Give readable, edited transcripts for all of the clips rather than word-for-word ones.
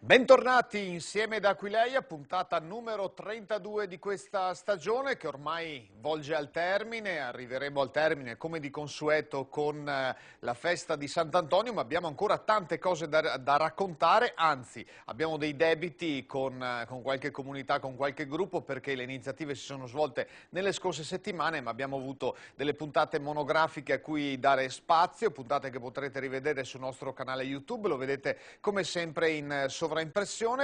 Bentornati insieme da Aquileia, puntata numero 32 di questa stagione che ormai volge al termine. Arriveremo al termine come di consueto con la festa di Sant'Antonio, ma abbiamo ancora tante cose da raccontare, anzi abbiamo dei debiti con qualche comunità, con qualche gruppo, perché le iniziative si sono svolte nelle scorse settimane, ma abbiamo avuto delle puntate monografiche a cui dare spazio, puntate che potrete rivedere sul nostro canale YouTube. Lo vedete come sempre in sovraimpressione,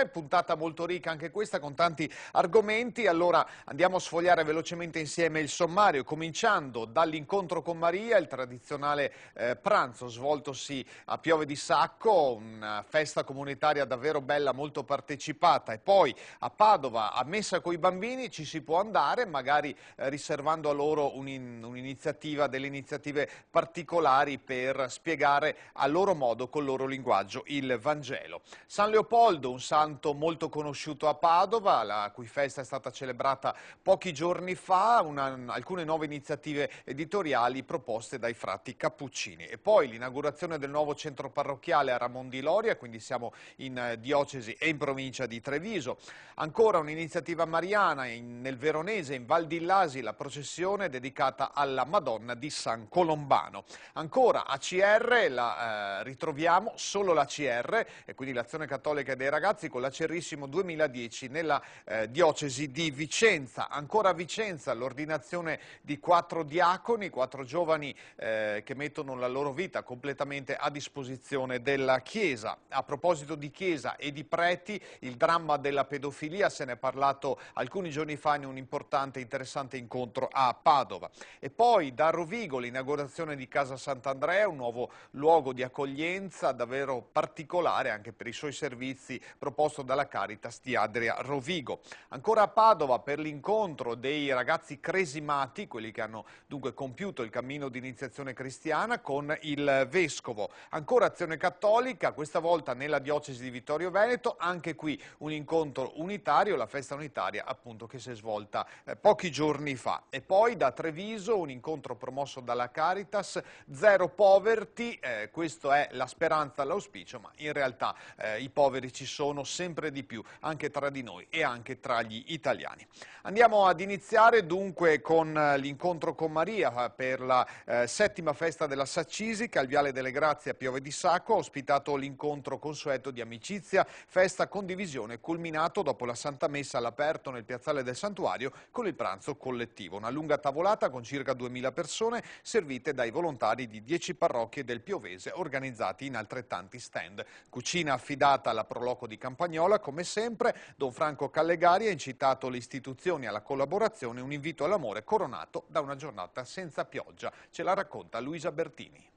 puntata molto ricca anche questa con tanti argomenti. Allora andiamo a sfogliare velocemente insieme il sommario, cominciando dall'incontro con Maria, il tradizionale pranzo svoltosi a Piove di Sacco, una festa comunitaria davvero bella, molto partecipata, e poi a Padova a messa coi bambini ci si può andare, magari riservando a loro un'iniziativa, delle iniziative particolari per spiegare a loro modo, col loro linguaggio, il Vangelo. San Leopoldo, un santo molto conosciuto a Padova, la cui festa è stata celebrata pochi giorni fa, alcune nuove iniziative editoriali proposte dai frati cappuccini. E poi l'inaugurazione del nuovo centro parrocchiale a Ramon di Loria, quindi siamo in diocesi e in provincia di Treviso. Ancora un'iniziativa mariana nel Veronese, in Val di Lasi, la processione dedicata alla Madonna di San Colombano. Ancora ACR, ritroviamo solo l'ACR, e quindi l'Azione Cattolica dei Ragazzi, con l'Acerrissimo 2010 nella diocesi di Vicenza. Ancora a Vicenza l'ordinazione di 4 diaconi, 4 giovani che mettono la loro vita completamente a disposizione della Chiesa. A proposito di Chiesa e di preti, il dramma della pedofilia, se ne è parlato alcuni giorni fa in un importante e interessante incontro a Padova. E poi da Rovigo l'inaugurazione di Casa Sant'Andrea, un nuovo luogo di accoglienza davvero particolare anche per i suoi servizi, proposto dalla Caritas di Adria Rovigo. Ancora a Padova per l'incontro dei ragazzi cresimati, quelli che hanno dunque compiuto il cammino di iniziazione cristiana, con il Vescovo. Ancora Azione Cattolica, questa volta nella diocesi di Vittorio Veneto, anche qui un incontro unitario, la festa unitaria appunto che si è svolta pochi giorni fa. E poi da Treviso un incontro promosso dalla Caritas, Zero Poverty, questo è la speranza, l'auspicio, ma in realtà i poveri ci sono sempre di più, anche tra di noi e anche tra gli italiani. Andiamo ad iniziare dunque con l'incontro con Maria per la settima festa della Saccisica, al Viale delle Grazie a Piove di Sacco, ha ospitato l'incontro consueto di amicizia, festa, condivisione, culminato dopo la Santa Messa all'aperto nel piazzale del Santuario con il pranzo collettivo. Una lunga tavolata con circa 2000 persone servite dai volontari di 10 parrocchie del Piovese, organizzati in altrettanti stand. Cucina affidata alla Proloco di Campagnola, come sempre. Don Franco Callegari ha incitato le istituzioni alla collaborazione, un invito all'amore coronato da una giornata senza pioggia. Ce la racconta Luisa Bertini.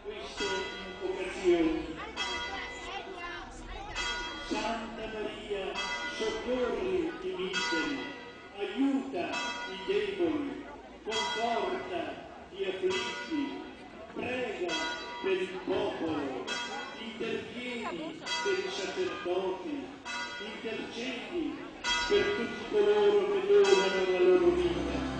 Queste invocazioni. Santa Maria, soccorri i miseri, aiuta i deboli, conforta gli afflitti, prega per il popolo, intervieni per i sacerdoti, intercedi per tutti coloro che donano la loro vita.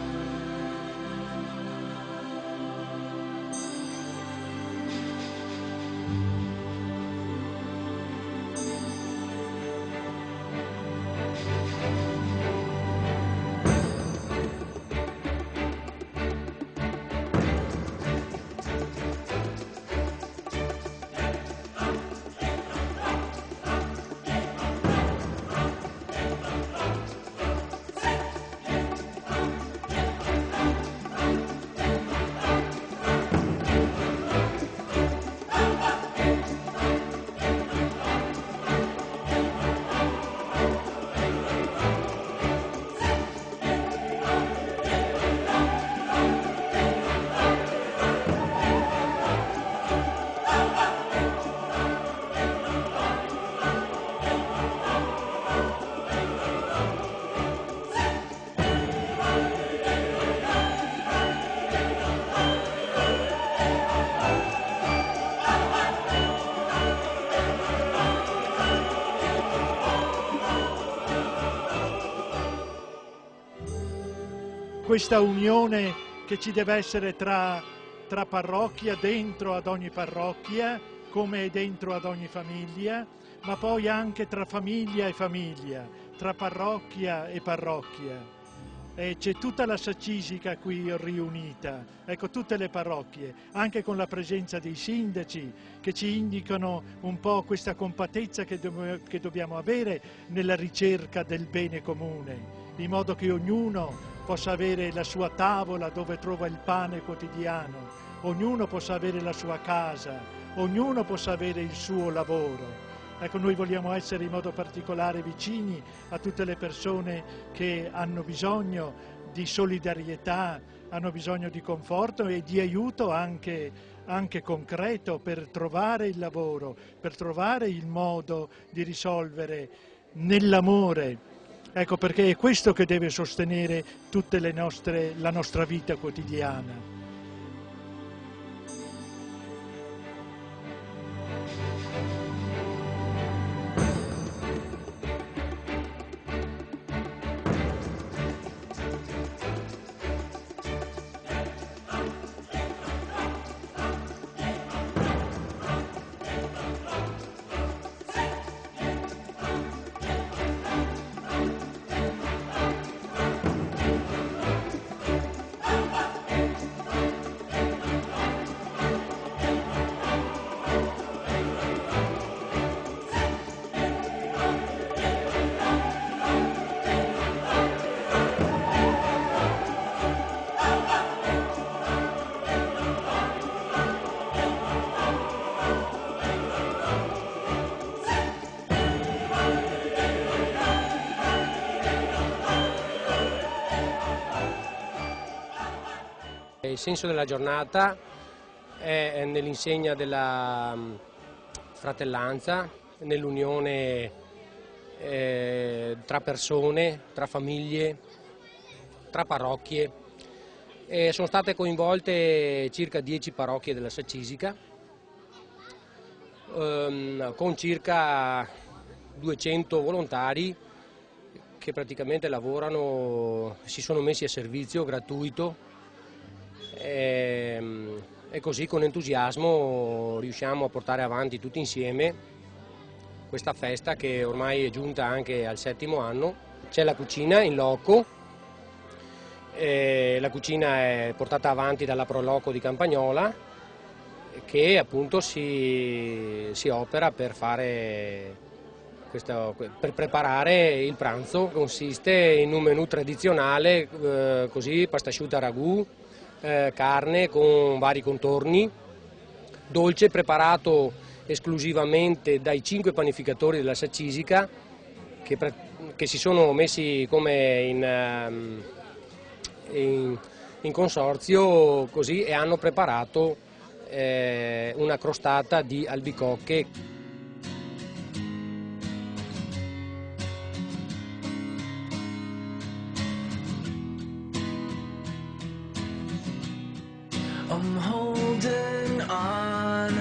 questa unione che ci deve essere tra parrocchia, dentro ad ogni parrocchia, come è dentro ad ogni famiglia, ma poi anche tra famiglia e famiglia, tra parrocchia e parrocchia. C'è tutta la Sacisica qui riunita, ecco, tutte le parrocchie, anche con la presenza dei sindaci che ci indicano un po' questa compattezza che dobbiamo avere nella ricerca del bene comune, in modo che ognuno possa avere la sua tavola dove trova il pane quotidiano, ognuno possa avere la sua casa, ognuno possa avere il suo lavoro. Ecco, noi vogliamo essere in modo particolare vicini a tutte le persone che hanno bisogno di solidarietà, hanno bisogno di conforto e di aiuto anche concreto per trovare il lavoro, per trovare il modo di risolvere nell'amore. Ecco, perché è questo che deve sostenere la nostra vita quotidiana. Il senso della giornata è nell'insegna della fratellanza, nell'unione tra persone, tra famiglie, tra parrocchie. Sono state coinvolte circa 10 parrocchie della Sacisica, con circa 200 volontari che praticamente lavorano, si sono messi a servizio gratuito. E così con entusiasmo riusciamo a portare avanti tutti insieme questa festa che ormai è giunta anche al 7° anno. C'è la cucina in loco, la cucina è portata avanti dalla Proloco di Campagnola che appunto si opera per preparare il pranzo. Consiste in un menù tradizionale, così pasta asciutta a ragù, carne con vari contorni, dolce preparato esclusivamente dai 5 panificatori della Sacisica che si sono messi come in consorzio così e hanno preparato una crostata di albicocche. I'm holding on,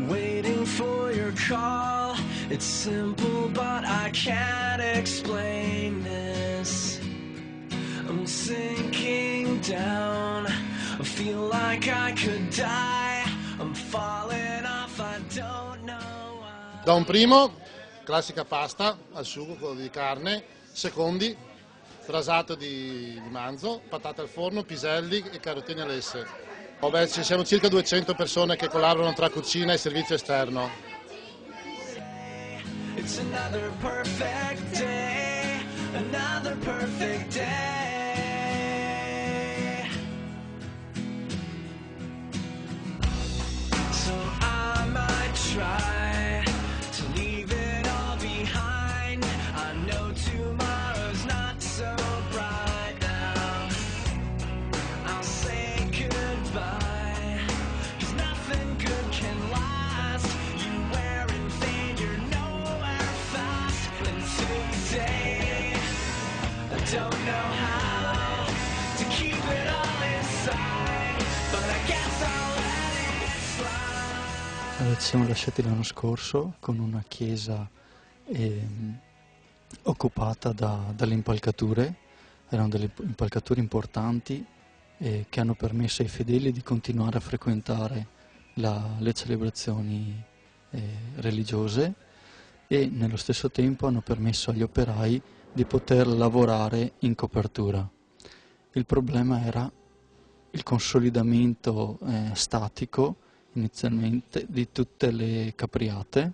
waiting for your call. It's simple, but I can't explain this. I'm sinking down, I feel like I could die. I'm falling off, I don't know why. Da un primo, classica pasta al sugo di carne, secondi, brasato di manzo, patate al forno, piselli e carotine a lesse. Ci siamo circa 200 persone che collaborano tra cucina e servizio esterno. It's another perfect day, another perfect day. So I might try to leave it all behind. I know tomorrow's not so bright now. I'll say goodbye, 'cause nothing good can last. You wear in vain, you're nowhere fast. And today, I don't know how to keep it all inside, but I guess I'll let it slide. Ci siamo lasciati l'anno scorso con una chiesa occupata dalle impalcature. Erano delle impalcature importanti che hanno permesso ai fedeli di continuare a frequentare le celebrazioni religiose e nello stesso tempo hanno permesso agli operai di poter lavorare in copertura. Il problema era il consolidamento statico inizialmente di tutte le capriate,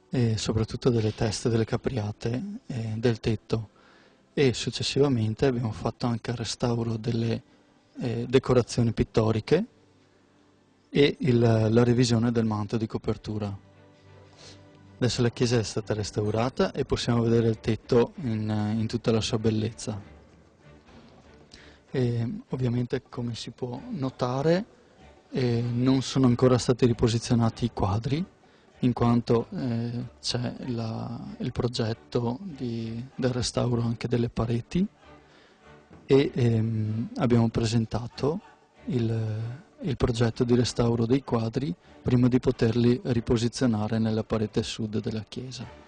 e soprattutto delle teste delle capriate del tetto, e successivamente abbiamo fatto anche il restauro delle decorazioni pittoriche e la revisione del manto di copertura. Adesso la chiesa è stata restaurata e possiamo vedere il tetto in tutta la sua bellezza. Ovviamente, come si può notare, non sono ancora stati riposizionati i quadri, in quanto c'è il progetto del restauro anche delle pareti e abbiamo presentato il progetto di restauro dei quadri prima di poterli riposizionare nella parete sud della chiesa.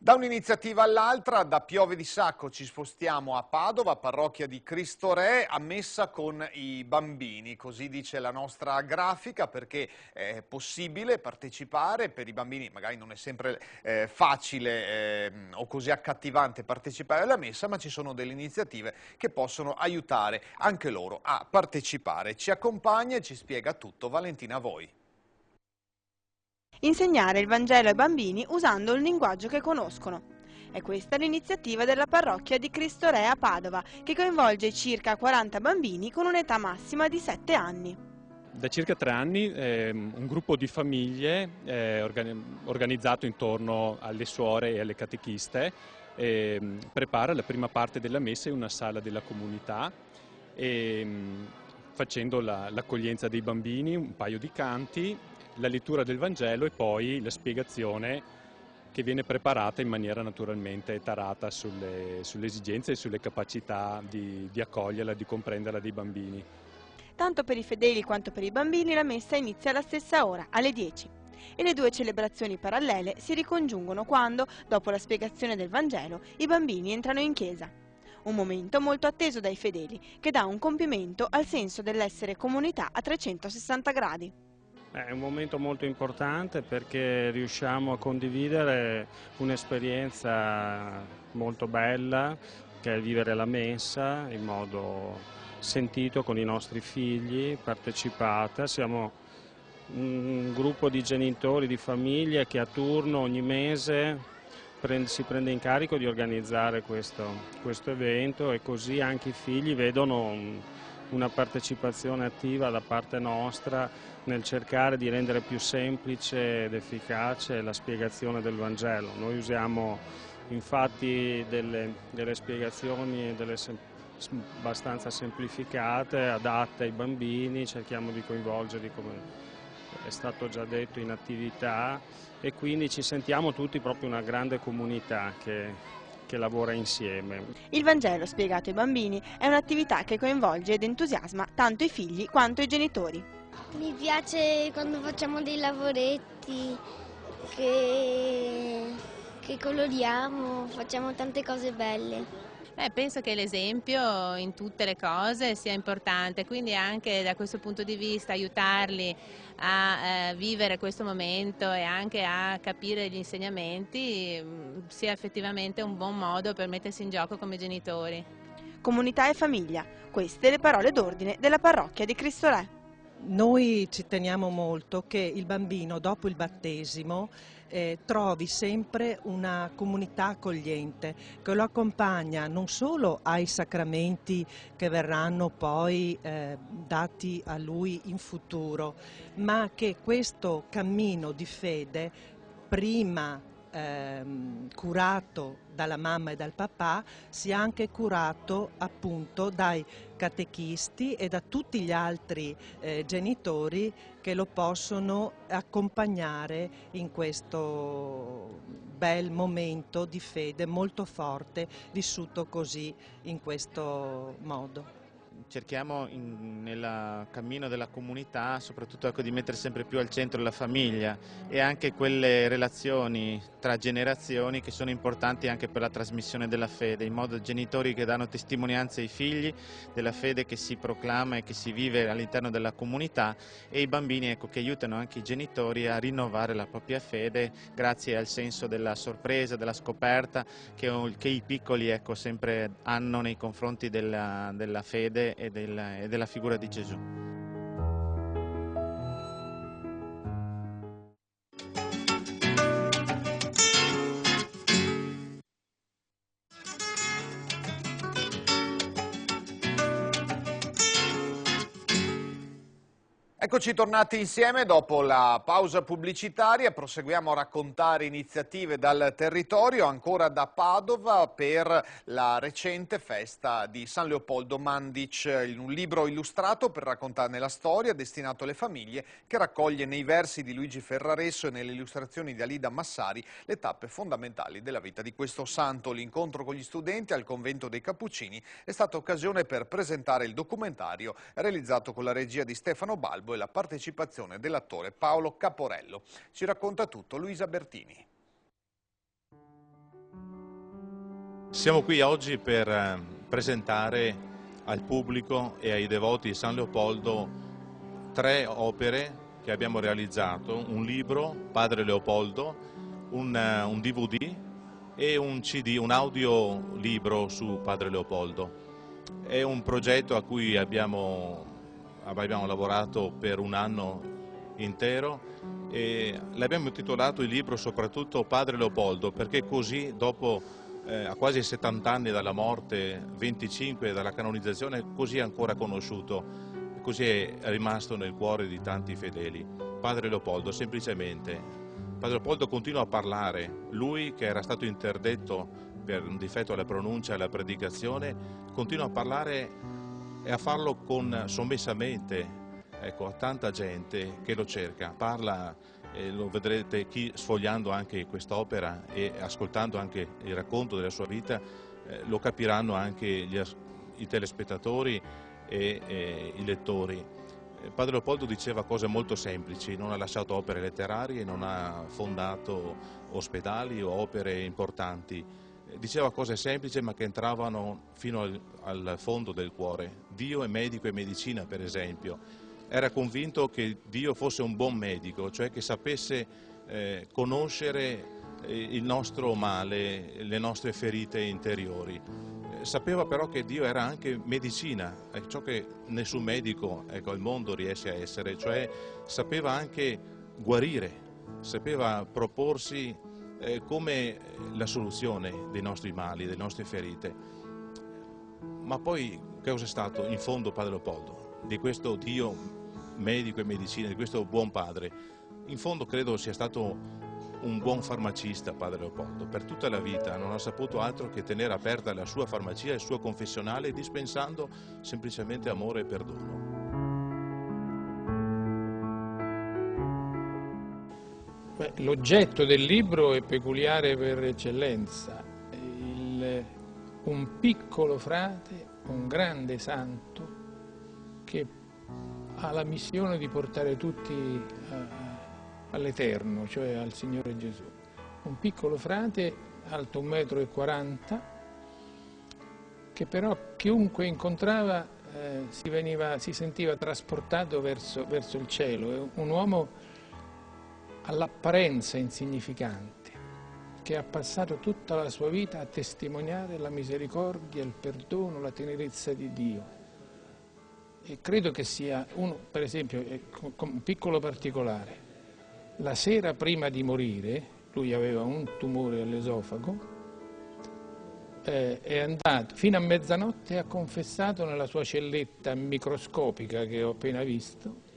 Da un'iniziativa all'altra, da Piove di Sacco ci spostiamo a Padova, parrocchia di Cristo Re, a messa con i bambini, così dice la nostra grafica, perché è possibile partecipare per i bambini, magari non è sempre facile o così accattivante partecipare alla messa, ma ci sono delle iniziative che possono aiutare anche loro a partecipare. Ci accompagna e ci spiega tutto Valentina Voi. Insegnare il Vangelo ai bambini usando un linguaggio che conoscono. È questa l'iniziativa della parrocchia di Cristo Re a Padova, che coinvolge circa 40 bambini con un'età massima di 7 anni. Da circa 3 anni un gruppo di famiglie organizzato intorno alle suore e alle catechiste prepara la prima parte della messa in una sala della comunità, facendo l'accoglienza dei bambini, un paio di canti, la lettura del Vangelo e poi la spiegazione che viene preparata in maniera naturalmente tarata sulle esigenze e sulle capacità di accoglierla, di comprenderla dei bambini. Tanto per i fedeli quanto per i bambini la messa inizia alla stessa ora, alle 10. E le due celebrazioni parallele si ricongiungono quando, dopo la spiegazione del Vangelo, i bambini entrano in chiesa. Un momento molto atteso dai fedeli, che dà un compimento al senso dell'essere comunità a 360 gradi. È un momento molto importante perché riusciamo a condividere un'esperienza molto bella, che è vivere la messa in modo sentito con i nostri figli, partecipata. Siamo un gruppo di genitori, di famiglie che a turno ogni mese si prende in carico di organizzare questo evento, e così anche i figli vedono una partecipazione attiva da parte nostra nel cercare di rendere più semplice ed efficace la spiegazione del Vangelo. Noi usiamo infatti delle spiegazioni abbastanza semplificate, adatte ai bambini, cerchiamo di coinvolgerli, come è stato già detto, in attività, e quindi ci sentiamo tutti proprio una grande comunità che lavora insieme. Il Vangelo spiegato ai bambini è un'attività che coinvolge ed entusiasma tanto i figli quanto i genitori. Mi piace quando facciamo dei lavoretti che coloriamo, facciamo tante cose belle. Penso che l'esempio in tutte le cose sia importante, quindi anche da questo punto di vista aiutarli a vivere questo momento e anche a capire gli insegnamenti sia effettivamente un buon modo per mettersi in gioco come genitori. Comunità e famiglia, queste le parole d'ordine della parrocchia di Cristo Re. Noi ci teniamo molto che il bambino dopo il battesimo trovi sempre una comunità accogliente che lo accompagna non solo ai sacramenti che verranno poi dati a lui in futuro, ma che questo cammino di fede, prima curato dalla mamma e dal papà, sia anche curato appunto dai catechisti e da tutti gli altri genitori che lo possono accompagnare in questo bel momento di fede molto forte, vissuto così in questo modo. cerchiamo nel cammino della comunità soprattutto di mettere sempre più al centro la famiglia e anche quelle relazioni tra generazioni che sono importanti anche per la trasmissione della fede, in modo genitori che danno testimonianza ai figli della fede che si proclama e che si vive all'interno della comunità, e i bambini, ecco, che aiutano anche i genitori a rinnovare la propria fede grazie al senso della sorpresa, della scoperta che i piccoli, ecco, sempre hanno nei confronti della fede e della figura di Gesù. Eccoci tornati insieme dopo la pausa pubblicitaria, proseguiamo a raccontare iniziative dal territorio, ancora da Padova per la recente festa di San Leopoldo Mandic, un libro illustrato per raccontarne la storia, destinato alle famiglie, che raccoglie nei versi di Luigi Ferraresso e nelle illustrazioni di Alida Massari le tappe fondamentali della vita di questo santo. L'incontro con gli studenti al convento dei Cappuccini è stata occasione per presentare il documentario realizzato con la regia di Stefano Balbo e la partecipazione dell'attore Paolo Caporello. Ci racconta tutto Luisa Bertini. Siamo qui oggi per presentare al pubblico e ai devoti di San Leopoldo 3 opere che abbiamo realizzato: un libro, Padre Leopoldo, un DVD e un CD, un audiolibro su Padre Leopoldo. È un progetto a cui abbiamo lavorato per un anno intero e l'abbiamo intitolato il libro soprattutto Padre Leopoldo, perché così dopo a quasi 70 anni dalla morte, 25 dalla canonizzazione, così è ancora conosciuto, così è rimasto nel cuore di tanti fedeli. Padre Leopoldo, semplicemente. Padre Leopoldo continua a parlare, lui che era stato interdetto per un difetto alla pronuncia e alla predicazione, continua a parlare e a farlo sommessamente, ecco, a tanta gente che lo cerca. Parla, lo vedrete sfogliando anche quest'opera e ascoltando anche il racconto della sua vita, lo capiranno anche i telespettatori e i lettori. Padre Leopoldo diceva cose molto semplici, non ha lasciato opere letterarie, non ha fondato ospedali o opere importanti. Diceva cose semplici ma che entravano fino al fondo del cuore. Dio è medico e medicina, per esempio. Era convinto che Dio fosse un buon medico, cioè che sapesse conoscere il nostro male, le nostre ferite interiori. Sapeva però che Dio era anche medicina, ciò che nessun medico, ecco, al mondo riesce a essere, cioè sapeva anche guarire, sapeva proporsi come la soluzione dei nostri mali, delle nostre ferite. Ma poi che cosa è stato in fondo Padre Leopoldo? Di questo Dio medico e medicina, di questo buon padre? In fondo credo sia stato un buon farmacista Padre Leopoldo. Per tutta la vita non ha saputo altro che tenere aperta la sua farmacia, il suo confessionale, dispensando semplicemente amore e perdono. L'oggetto del libro è peculiare per eccellenza. Un piccolo frate, un grande santo, che ha la missione di portare tutti all'Eterno, cioè al Signore Gesù. Un piccolo frate, alto 1,40 m, che però chiunque incontrava si sentiva trasportato verso il cielo. È un uomo all'apparenza insignificante, che ha passato tutta la sua vita a testimoniare la misericordia, il perdono, la tenerezza di Dio. E credo che sia per esempio, un piccolo particolare. La sera prima di morire, lui aveva un tumore all'esofago, è andato fino a mezzanotte e ha confessato nella sua celletta microscopica che ho appena visto,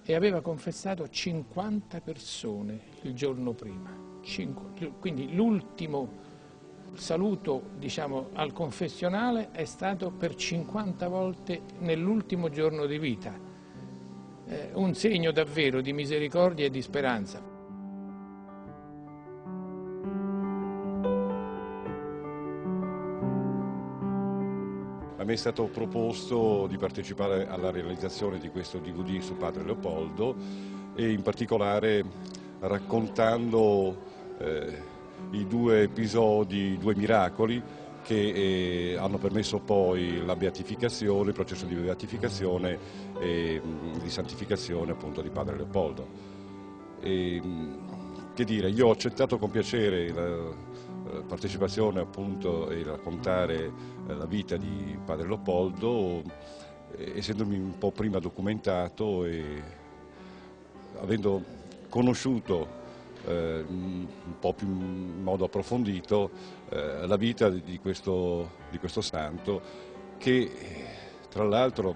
e aveva confessato 50 persone il giorno prima. Quindi l'ultimo saluto, diciamo, al confessionale è stato per 50 volte nell'ultimo giorno di vita. Un segno davvero di misericordia e di speranza. a me è stato proposto di partecipare alla realizzazione di questo DVD su Padre Leopoldo e in particolare raccontando i due episodi, i due miracoli che hanno permesso poi la beatificazione, il processo di beatificazione e di santificazione appunto di Padre Leopoldo. Che dire, io ho accettato con piacere la partecipazione appunto e raccontare la vita di Padre Leopoldo, essendomi un po' prima documentato e avendo conosciuto un po' più in modo approfondito la vita di questo santo che tra l'altro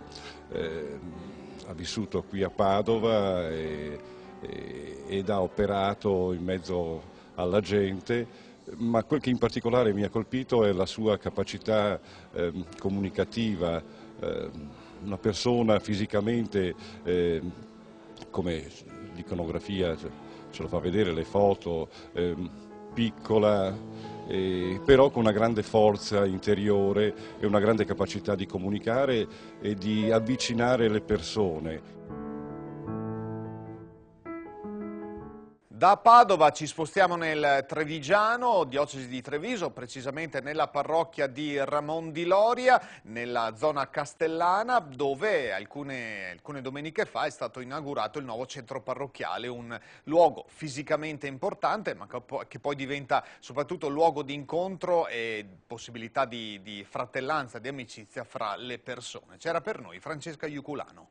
ha vissuto qui a Padova ed ha operato in mezzo alla gente, ma quel che in particolare mi ha colpito è la sua capacità comunicativa, una persona fisicamente, come l'iconografia ce lo fa vedere, le foto, piccola, però con una grande forza interiore e una grande capacità di comunicare e di avvicinare le persone. Da Padova ci spostiamo nel Trevigiano, diocesi di Treviso, precisamente nella parrocchia di Ramon di Loria, nella zona castellana, dove alcune domeniche fa è stato inaugurato il nuovo centro parrocchiale, un luogo fisicamente importante, ma che poi diventa soprattutto luogo di incontro e possibilità di fratellanza, di amicizia fra le persone. C'era per noi Francesca Iuculano.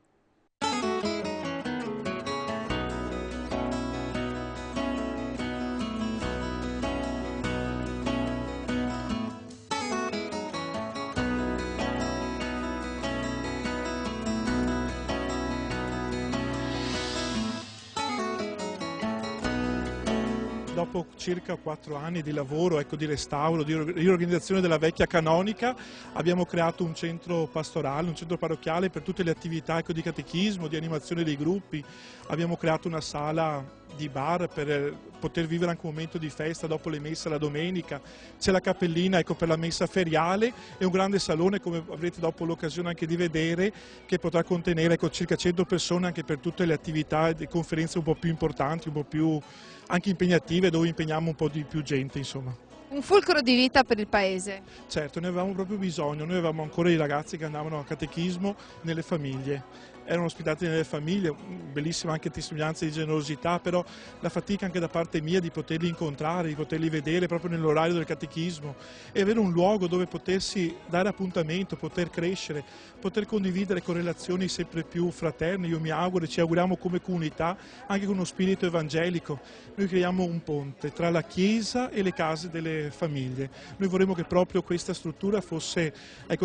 Dopo circa 4 anni di lavoro, di restauro, di riorganizzazione della vecchia canonica, abbiamo creato un centro pastorale, un centro parrocchiale per tutte le attività di catechismo, di animazione dei gruppi. Abbiamo creato una sala di bar per poter vivere anche un momento di festa dopo le messe la domenica. C'è la cappellina per la messa feriale e un grande salone, come avrete dopo l'occasione anche di vedere, che potrà contenere circa 100 persone anche per tutte le attività e conferenze un po' più importanti, un po' più anche impegnative, dove impegniamo un po' di più gente, insomma. Un fulcro di vita per il paese. Certo, ne avevamo proprio bisogno, noi avevamo ancora i ragazzi che andavano a catechismo nelle famiglie. Erano ospitati nelle famiglie, bellissima anche testimonianza di generosità, però la fatica anche da parte mia di poterli incontrare, di poterli vedere proprio nell'orario del catechismo e avere un luogo dove potersi dare appuntamento, poter crescere, poter condividere con relazioni sempre più fraterne. Io mi auguro e ci auguriamo come comunità anche con uno spirito evangelico. Noi creiamo un ponte tra la Chiesa e le case delle famiglie. Noi vorremmo che proprio questa struttura fosse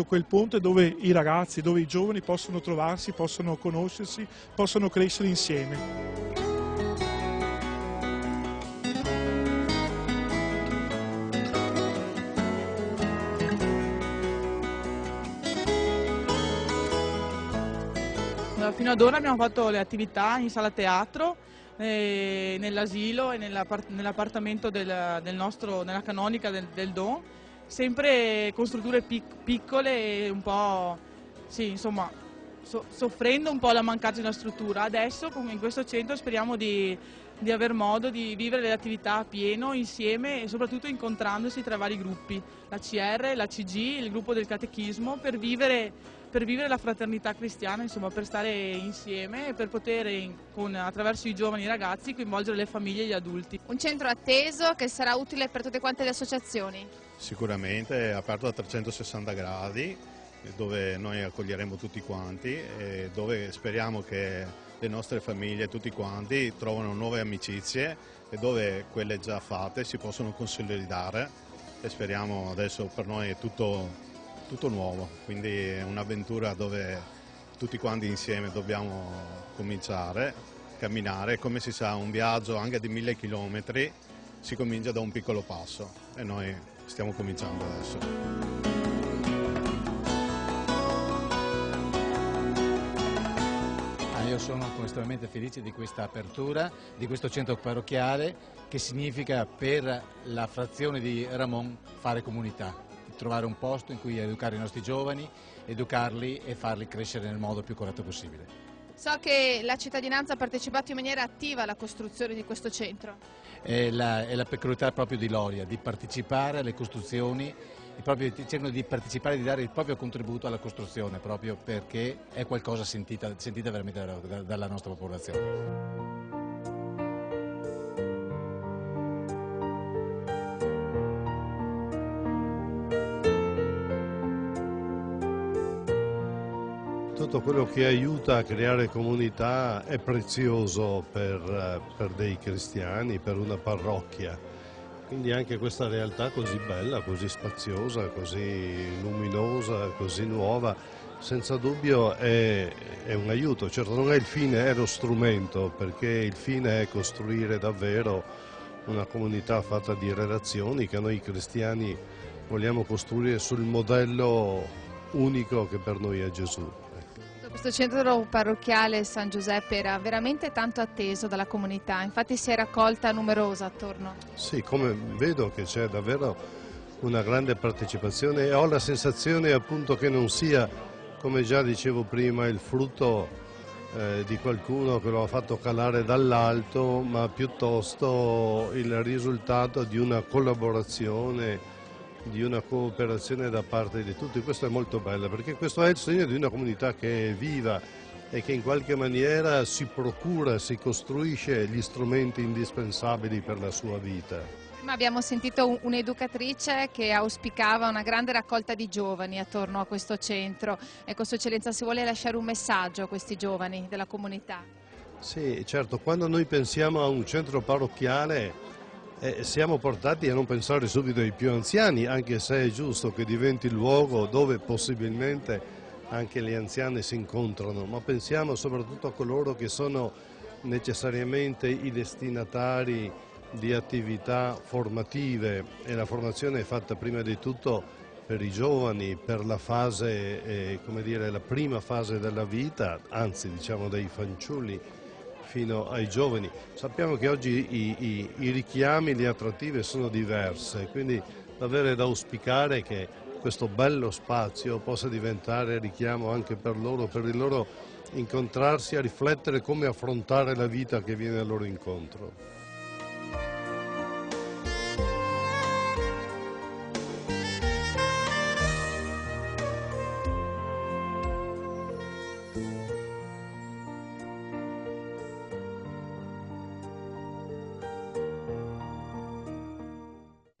quel ponte dove i ragazzi, dove i giovani possono trovarsi, possono conoscersi, possono crescere insieme. Fino ad ora abbiamo fatto le attività in sala teatro, nell'asilo e nell'appartamento nella canonica del Don, sempre con strutture piccole e un po', sì, insomma, soffrendo un po' la mancanza di una struttura. Adesso in questo centro speriamo di aver modo di vivere le attività a pieno, insieme e soprattutto incontrandosi tra vari gruppi, la CR, la CG, il gruppo del catechismo, per vivere la fraternità cristiana, insomma, per stare insieme e per poter, attraverso i giovani e i ragazzi, coinvolgere le famiglie e gli adulti. Un centro atteso che sarà utile per tutte quante le associazioni? Sicuramente è aperto a 360 gradi, dove noi accoglieremo tutti quanti e dove speriamo che le nostre famiglie, tutti quanti, trovano nuove amicizie e dove quelle già fatte si possono consolidare e speriamo, adesso per noi è tutto nuovo, quindi è un'avventura dove tutti quanti insieme dobbiamo cominciare, camminare. Come si sa, un viaggio anche di 1000 chilometri si comincia da un piccolo passo e noi stiamo cominciando adesso. Io sono estremamente felice di questa apertura, di questo centro parrocchiale, che significa per la frazione di Ramon fare comunità. trovare un posto in cui educare i nostri giovani, educarli e farli crescere nel modo più corretto possibile. So che la cittadinanza ha partecipato in maniera attiva alla costruzione di questo centro. È la peculiarità proprio di Loria, di partecipare alle costruzioni, cercano di partecipare, di dare il proprio contributo alla costruzione, proprio perché è qualcosa sentita veramente dalla nostra popolazione. Tutto quello che aiuta a creare comunità è prezioso per dei cristiani, per una parrocchia. Quindi anche questa realtà così bella, così spaziosa, così luminosa, così nuova, senza dubbio è un aiuto. Certo non è il fine, è lo strumento, perché il fine è costruire davvero una comunità fatta di relazioni che noi cristiani vogliamo costruire sul modello unico che per noi è Gesù. Questo centro parrocchiale San Giuseppe era veramente tanto atteso dalla comunità, infatti si è raccolta numerosa attorno. Sì, come vedo che c'è davvero una grande partecipazione e ho la sensazione appunto che non sia, come già dicevo prima, il frutto di qualcuno che lo ha fatto calare dall'alto, ma piuttosto il risultato di una collaborazione, di una cooperazione da parte di tutti. Questo è molto bello, perché questo è il segno di una comunità che è viva e che in qualche maniera si procura, si costruisce gli strumenti indispensabili per la sua vita. Prima abbiamo sentito un'educatrice che auspicava una grande raccolta di giovani attorno a questo centro. Ecco, Sua Eccellenza, si vuole lasciare un messaggio a questi giovani della comunità? Sì, certo, quando noi pensiamo a un centro parrocchiale siamo portati a non pensare subito ai più anziani, anche se è giusto che diventi il luogo dove possibilmente anche gli anziani si incontrano, ma pensiamo soprattutto a coloro che sono necessariamente i destinatari di attività formative, e la formazione è fatta prima di tutto per i giovani, per la fase, come dire, la prima fase della vita, anzi diciamo dei fanciulli fino ai giovani. Sappiamo che oggi i richiami, le attrattive sono diverse, quindi davvero è da auspicare che questo bello spazio possa diventare richiamo anche per loro, per il loro incontrarsi, a riflettere come affrontare la vita che viene al loro incontro.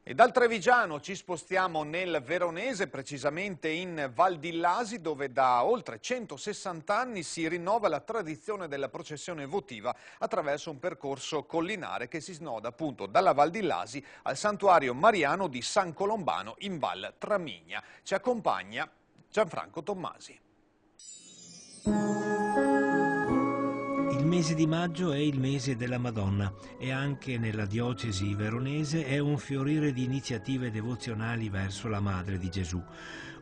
E dal Trevigiano ci spostiamo nel Veronese, precisamente in Val di Lasi, dove da oltre 160 anni si rinnova la tradizione della processione votiva attraverso un percorso collinare che si snoda appunto dalla Val di Lasi al santuario mariano di San Colombano in Val Tramigna. Ci accompagna Gianfranco Tommasi. Il mese di maggio è il mese della Madonna e anche nella diocesi veronese è un fiorire di iniziative devozionali verso la Madre di Gesù.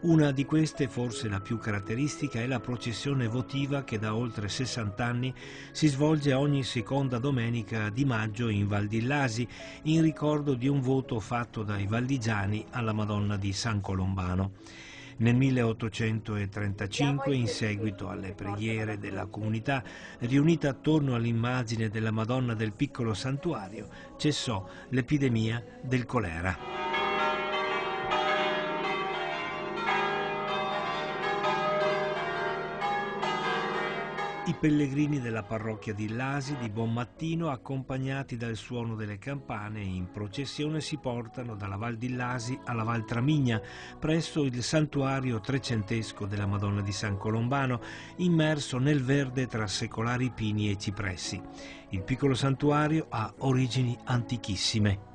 Una di queste, forse la più caratteristica, è la processione votiva che da oltre 60 anni si svolge ogni seconda domenica di maggio in Val di Lasi, in ricordo di un voto fatto dai valdigiani alla Madonna di San Colombano. Nel 1835, in seguito alle preghiere della comunità riunita attorno all'immagine della Madonna del piccolo santuario, cessò l'epidemia del colera. I pellegrini della parrocchia di Lasi di buon mattino, accompagnati dal suono delle campane, in processione si portano dalla Val di Lasi alla Val Tramigna, presso il santuario trecentesco della Madonna di San Colombano, immerso nel verde tra secolari pini e cipressi. Il piccolo santuario ha origini antichissime.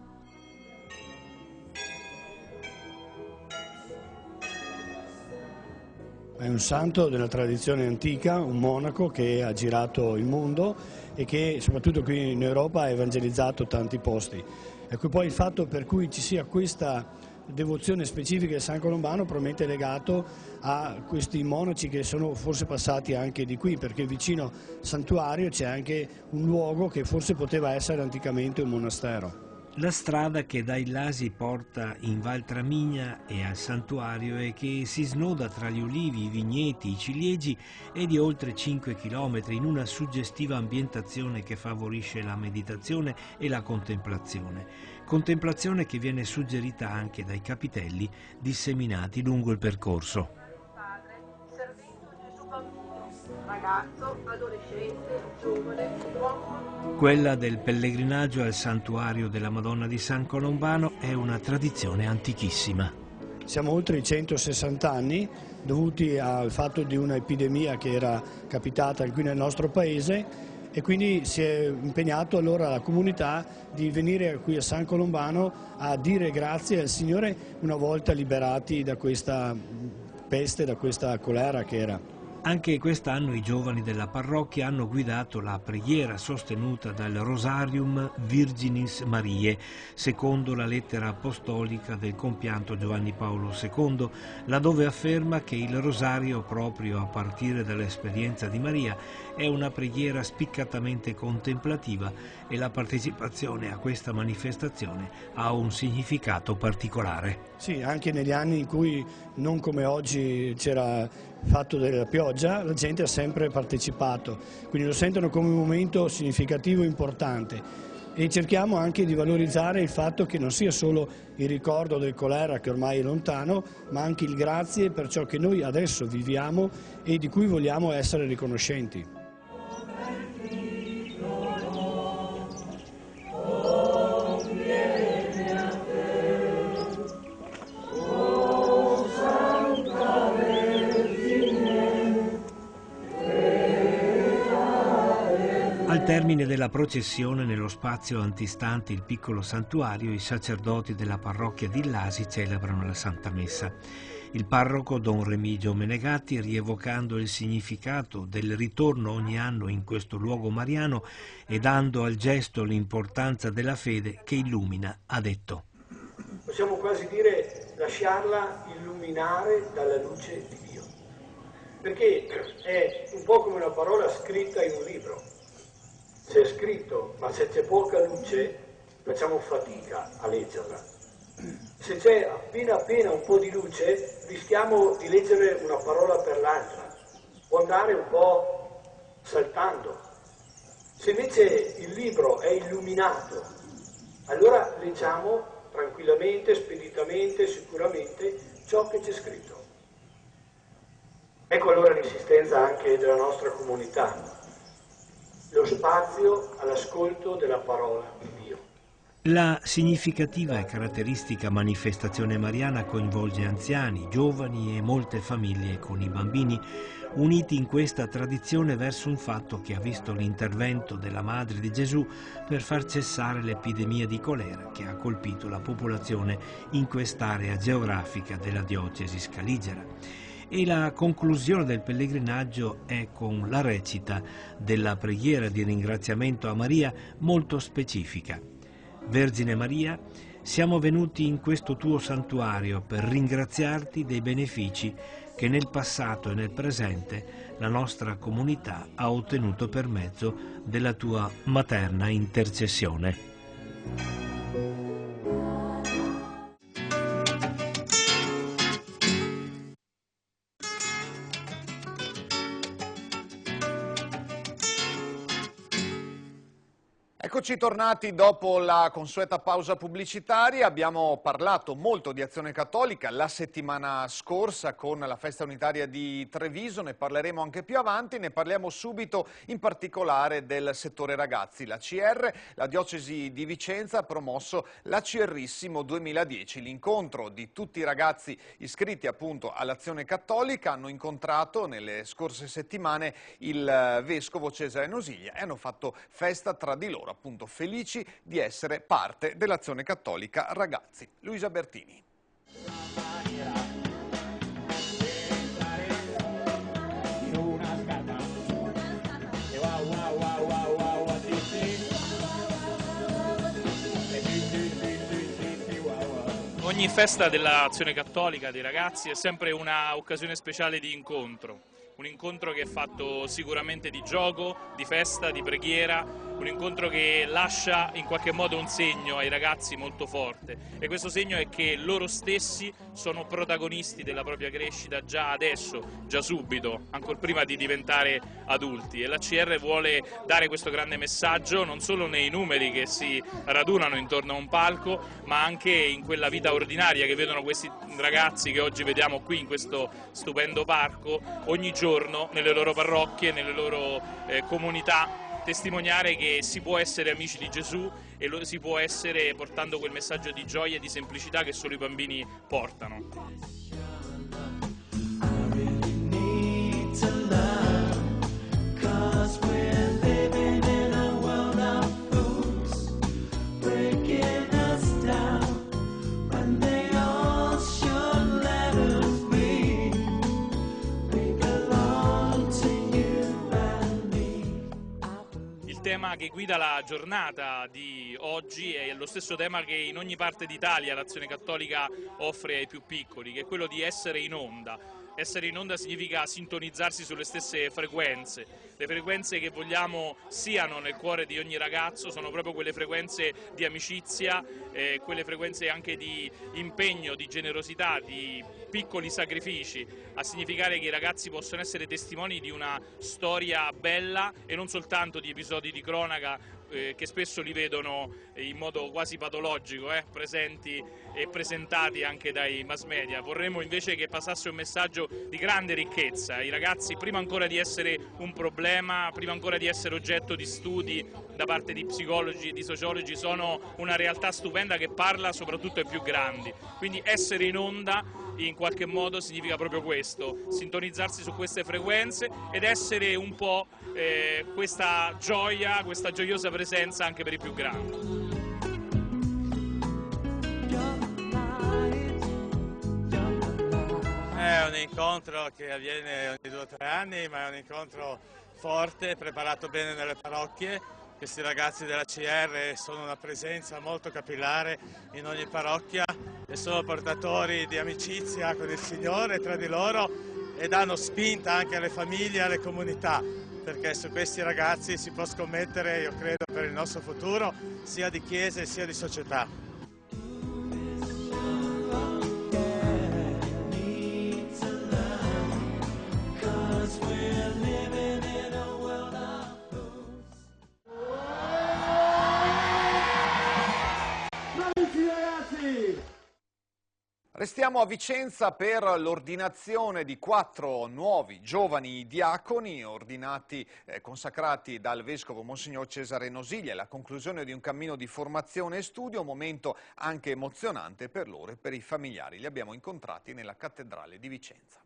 È un santo della tradizione antica, un monaco che ha girato il mondo e che soprattutto qui in Europa ha evangelizzato tanti posti. Ecco, poi il fatto per cui ci sia questa devozione specifica di San Colombano probabilmente è legato a questi monaci che sono forse passati anche di qui, perché vicino al santuario c'è anche un luogo che forse poteva essere anticamente un monastero. La strada che da Illasi porta in Val Tramigna e al santuario e che si snoda tra gli ulivi, i vigneti, i ciliegi è di oltre 5 km in una suggestiva ambientazione che favorisce la meditazione e la contemplazione. Contemplazione che viene suggerita anche dai capitelli disseminati lungo il percorso. Ragazzo, adolescente, giovane, uomo. Quella del pellegrinaggio al santuario della Madonna di San Colombano è una tradizione antichissima. Siamo oltre i 160 anni, dovuti al fatto di un'epidemia che era capitata qui nel nostro paese, e quindi si è impegnato allora la comunità di venire qui a San Colombano a dire grazie al Signore una volta liberati da questa peste, da questa colera che era. Anche quest'anno i giovani della parrocchia hanno guidato la preghiera sostenuta dal Rosarium Virginis Mariae, secondo la lettera apostolica del compianto Giovanni Paolo II, laddove afferma che il rosario, proprio a partire dall'esperienza di Maria, è una preghiera spiccatamente contemplativa e la partecipazione a questa manifestazione ha un significato particolare. Sì, anche negli anni in cui non come oggi c'era fatto della pioggia, la gente ha sempre partecipato, quindi lo sentono come un momento significativo e importante, e cerchiamo anche di valorizzare il fatto che non sia solo il ricordo del colera che ormai è lontano, ma anche il grazie per ciò che noi adesso viviamo e di cui vogliamo essere riconoscenti. Al termine della processione, nello spazio antistante il piccolo santuario, i sacerdoti della parrocchia di Illasi celebrano la Santa Messa. Il parroco Don Remigio Menegatti, rievocando il significato del ritorno ogni anno in questo luogo mariano e dando al gesto l'importanza della fede che illumina, ha detto: possiamo quasi dire lasciarla illuminare dalla luce di Dio, perché è un po' come una parola scritta in un libro. Se è scritto, ma se c'è poca luce, facciamo fatica a leggerla. Se c'è appena un po' di luce, rischiamo di leggere una parola per l'altra, o andare un po' saltando. Se invece il libro è illuminato, allora leggiamo tranquillamente, speditamente, sicuramente ciò che c'è scritto. Ecco allora l'insistenza anche della nostra comunità, lo spazio all'ascolto della parola di Dio. La significativa e caratteristica manifestazione mariana coinvolge anziani, giovani e molte famiglie con i bambini, uniti in questa tradizione verso un fatto che ha visto l'intervento della Madre di Gesù per far cessare l'epidemia di colera che ha colpito la popolazione in quest'area geografica della diocesi scaligera. E la conclusione del pellegrinaggio è con la recita della preghiera di ringraziamento a Maria molto specifica. Vergine Maria, siamo venuti in questo tuo santuario per ringraziarti dei benefici che nel passato e nel presente la nostra comunità ha ottenuto per mezzo della tua materna intercessione. Eccoci tornati dopo la consueta pausa pubblicitaria. Abbiamo parlato molto di Azione Cattolica la settimana scorsa con la festa unitaria di Treviso, ne parleremo anche più avanti, ne parliamo subito in particolare del settore ragazzi. La CR, la diocesi di Vicenza, ha promosso l'ACRissimo 2010, l'incontro di tutti i ragazzi iscritti appunto all'Azione Cattolica. Hanno incontrato nelle scorse settimane il vescovo Cesare Nosiglia e hanno fatto festa tra di loro, appunto felici di essere parte dell'Azione Cattolica Ragazzi. Luisa Bertini. Ogni festa dell'Azione Cattolica dei ragazzi è sempre un'occasione speciale di incontro, un incontro che è fatto sicuramente di gioco, di festa, di preghiera, un incontro che lascia in qualche modo un segno ai ragazzi molto forte, e questo segno è che loro stessi sono protagonisti della propria crescita già adesso, già subito, ancora prima di diventare adulti, e la CR vuole dare questo grande messaggio non solo nei numeri che si radunano intorno a un palco, ma anche in quella vita ordinaria che vedono questi ragazzi che oggi vediamo qui in questo stupendo parco ogni giorno nelle loro parrocchie, nelle loro comunità, testimoniare che si può essere amici di Gesù e lo si può essere portando quel messaggio di gioia e di semplicità che solo i bambini portano. Il tema che guida la giornata di oggi è lo stesso tema che in ogni parte d'Italia l'Azione Cattolica offre ai più piccoli, che è quello di essere in onda. Essere in onda significa sintonizzarsi sulle stesse frequenze. Le frequenze che vogliamo siano nel cuore di ogni ragazzo sono proprio quelle frequenze di amicizia, quelle frequenze anche di impegno, di generosità, di piccoli sacrifici, a significare che i ragazzi possono essere testimoni di una storia bella e non soltanto di episodi di cronaca che spesso li vedono in modo quasi patologico, presenti e presentati anche dai mass media. Vorremmo invece che passasse un messaggio di grande ricchezza. I ragazzi, prima ancora di essere un problema, prima ancora di essere oggetto di studi da parte di psicologi e di sociologi, sono una realtà stupenda che parla soprattutto ai più grandi. Quindi essere in onda in qualche modo significa proprio questo, sintonizzarsi su queste frequenze ed essere un po' questa gioia, questa gioiosa presenza anche per i più grandi. È un incontro che avviene ogni 2 o 3 anni, ma è un incontro forte, preparato bene nelle parrocchie. Questi ragazzi della CR sono una presenza molto capillare in ogni parrocchia e sono portatori di amicizia con il Signore tra di loro e danno spinta anche alle famiglie e alle comunità, perché su questi ragazzi si può scommettere, io credo, per il nostro futuro, sia di chiesa sia di società. Restiamo a Vicenza per l'ordinazione di 4 nuovi giovani diaconi ordinati, consacrati dal Vescovo Monsignor Cesare Nosiglia, la conclusione di un cammino di formazione e studio, un momento anche emozionante per loro e per i familiari. Li abbiamo incontrati nella cattedrale di Vicenza.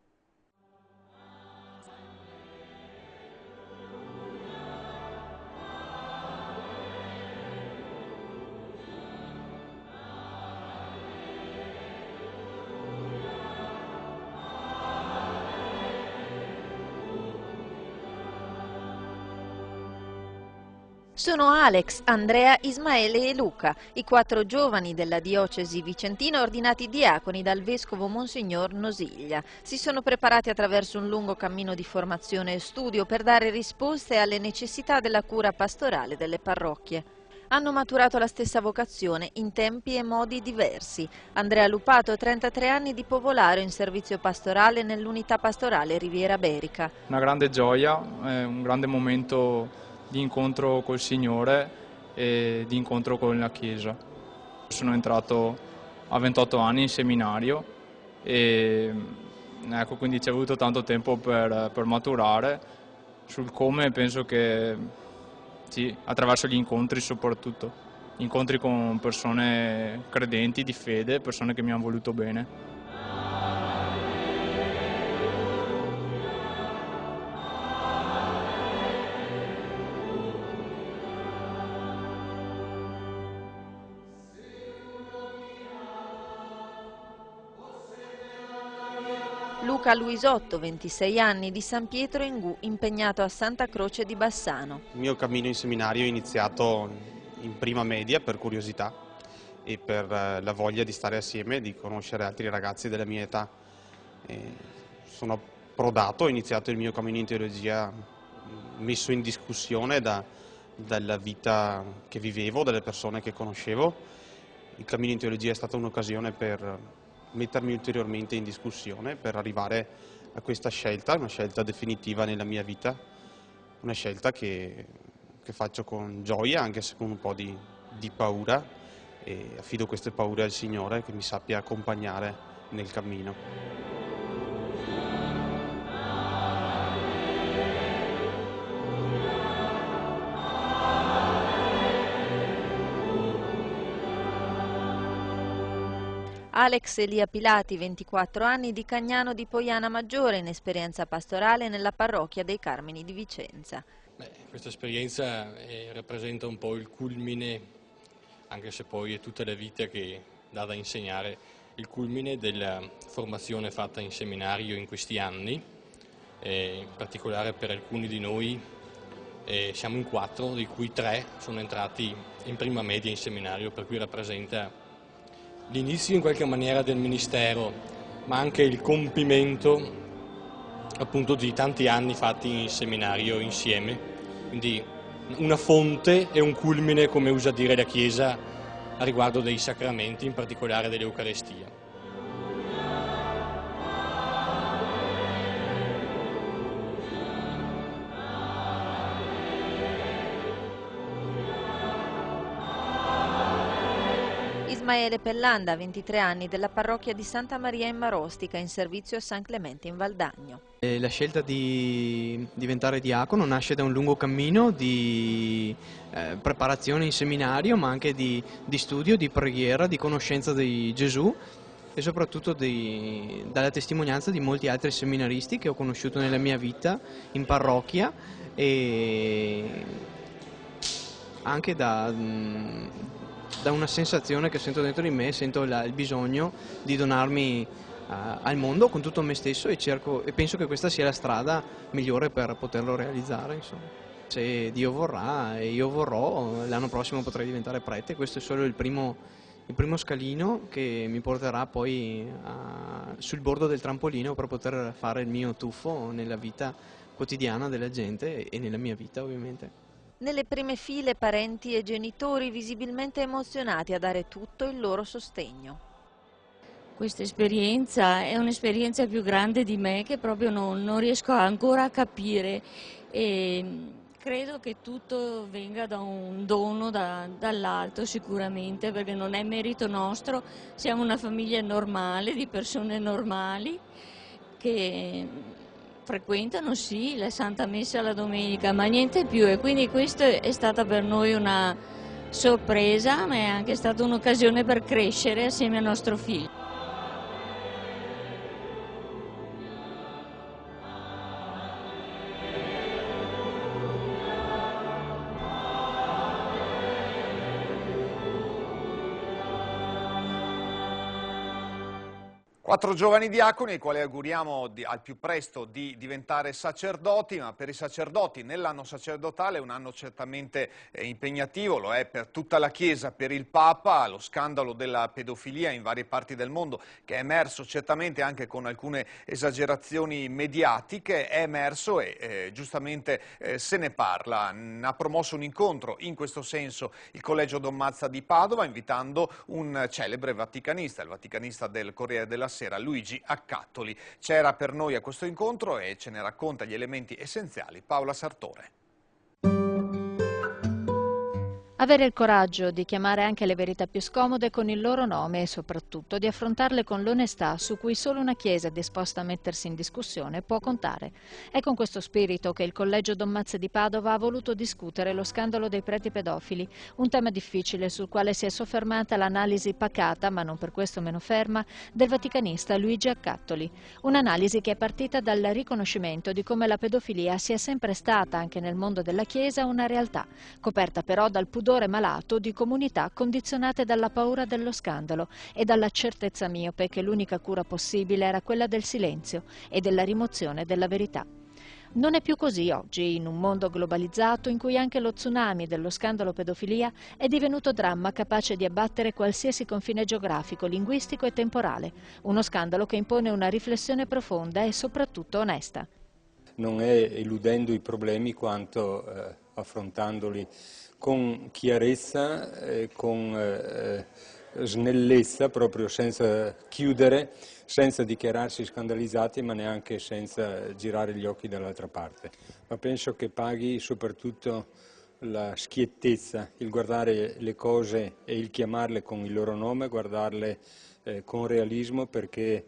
Sono Alex, Andrea, Ismaele e Luca, i 4 giovani della diocesi vicentina ordinati diaconi dal vescovo Monsignor Nosiglia. Si sono preparati attraverso un lungo cammino di formazione e studio per dare risposte alle necessità della cura pastorale delle parrocchie. Hanno maturato la stessa vocazione in tempi e modi diversi. Andrea Lupato, 33 anni di Povolaro in servizio pastorale nell'unità pastorale Riviera Berica. Una grande gioia, un grande momento di incontro col Signore e di incontro con la Chiesa. Sono entrato a 28 anni in seminario e ecco, quindi ci è voluto tanto tempo per maturare. Sul come penso che sì, attraverso gli incontri soprattutto, incontri con persone credenti, di fede, persone che mi hanno voluto bene. Luca Luisotto, 26 anni, di San Pietro in Gu, impegnato a Santa Croce di Bassano. Il mio cammino in seminario è iniziato in prima media per curiosità e per la voglia di stare assieme, di conoscere altri ragazzi della mia età. Sono approdato, ho iniziato il mio cammino in teologia messo in discussione da della vita che vivevo, delle persone che conoscevo. Il cammino in teologia è stata un'occasione per mettermi ulteriormente in discussione, per arrivare a questa scelta, una scelta definitiva nella mia vita, una scelta che faccio con gioia, anche se con un po' di paura, e affido queste paure al Signore che mi sappia accompagnare nel cammino. Alex Elia Pilati, 24 anni, di Cagnano di Poiana Maggiore, in esperienza pastorale nella parrocchia dei Carmini di Vicenza. Questa esperienza rappresenta un po' il culmine, anche se poi è tutta la vita che dà da insegnare, il culmine della formazione fatta in seminario in questi anni, in particolare per alcuni di noi siamo in 4, di cui 3 sono entrati in prima media in seminario, per cui rappresenta l'inizio in qualche maniera del ministero, ma anche il compimento appunto di tanti anni fatti in seminario insieme, quindi una fonte e un culmine, come usa dire la Chiesa, a riguardo dei sacramenti, in particolare dell'Eucarestia. Ismaele Pellanda, 23 anni, della parrocchia di Santa Maria in Marostica, in servizio a San Clemente in Valdagno. La scelta di diventare diacono nasce da un lungo cammino di preparazione in seminario, ma anche di studio, di preghiera, di conoscenza di Gesù e soprattutto dalla testimonianza di molti altri seminaristi che ho conosciuto nella mia vita in parrocchia, e anche da una sensazione che sento dentro di me, sento il bisogno di donarmi al mondo con tutto me stesso, e penso che questa sia la strada migliore per poterlo realizzare, insomma. Se Dio vorrà e io vorrò, l'anno prossimo potrei diventare prete. Questo è solo il primo scalino che mi porterà poi sul bordo del trampolino per poter fare il mio tuffo nella vita quotidiana della gente e nella mia vita, ovviamente. Nelle prime file parenti e genitori visibilmente emozionati a dare tutto il loro sostegno. Questa esperienza è un'esperienza più grande di me, che proprio non riesco ancora a capire, e credo che tutto venga da un dono dall'alto sicuramente, perché non è merito nostro. Siamo una famiglia normale, di persone normali che frequentano sì la Santa Messa la domenica, ma niente più, e quindi questa è stata per noi una sorpresa, ma è anche stata un'occasione per crescere assieme a nostro figlio. Quattro giovani diaconi ai quali auguriamo al più presto di diventare sacerdoti, ma per i sacerdoti nell'anno sacerdotale è un anno certamente impegnativo, lo è per tutta la Chiesa, per il Papa. Lo scandalo della pedofilia in varie parti del mondo, che è emerso certamente anche con alcune esagerazioni mediatiche, è emerso e giustamente se ne parla. Ha promosso un incontro in questo senso il Collegio Don Mazza di Padova, invitando un celebre vaticanista, il vaticanista del Corriere della Sera, Luigi Accattoli. C'era per noi a questo incontro e ce ne racconta gli elementi essenziali Paola Sartore. Avere il coraggio di chiamare anche le verità più scomode con il loro nome e soprattutto di affrontarle con l'onestà su cui solo una Chiesa disposta a mettersi in discussione può contare. È con questo spirito che il Collegio Don Mazza di Padova ha voluto discutere lo scandalo dei preti pedofili, un tema difficile sul quale si è soffermata l'analisi pacata, ma non per questo meno ferma, del vaticanista Luigi Accattoli. Un'analisi che è partita dal riconoscimento di come la pedofilia sia sempre stata, anche nel mondo della Chiesa, una realtà, coperta però dal pudore malato di comunità condizionate dalla paura dello scandalo e dalla certezza miope che l'unica cura possibile era quella del silenzio e della rimozione della verità. Non è più così oggi, in un mondo globalizzato in cui anche lo tsunami dello scandalo pedofilia è divenuto dramma capace di abbattere qualsiasi confine geografico, linguistico e temporale. Uno scandalo che impone una riflessione profonda e soprattutto onesta. Non è eludendo i problemi quanto affrontandoli con chiarezza, con snellezza, proprio senza chiudere, senza dichiararsi scandalizzati, ma neanche senza girare gli occhi dall'altra parte. Ma penso che paghi soprattutto la schiettezza, il guardare le cose e il chiamarle con il loro nome, guardarle con realismo, perché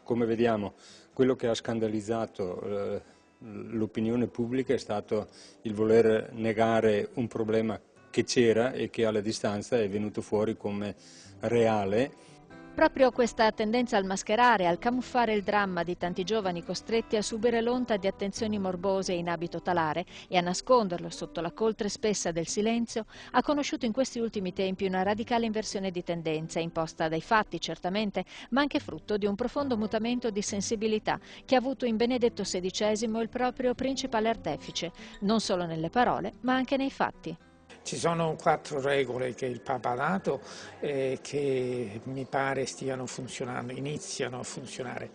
come vediamo quello che ha scandalizzato l'opinione pubblica è stato il voler negare un problema che c'era e che alla distanza è venuto fuori come reale. Proprio questa tendenza al mascherare, al camuffare il dramma di tanti giovani costretti a subire l'onta di attenzioni morbose in abito talare e a nasconderlo sotto la coltre spessa del silenzio, ha conosciuto in questi ultimi tempi una radicale inversione di tendenza, imposta dai fatti certamente, ma anche frutto di un profondo mutamento di sensibilità che ha avuto in Benedetto XVI il proprio principale artefice, non solo nelle parole, ma anche nei fatti. Ci sono 4 regole che il Papa ha dato che mi pare stiano funzionando, iniziano a funzionare.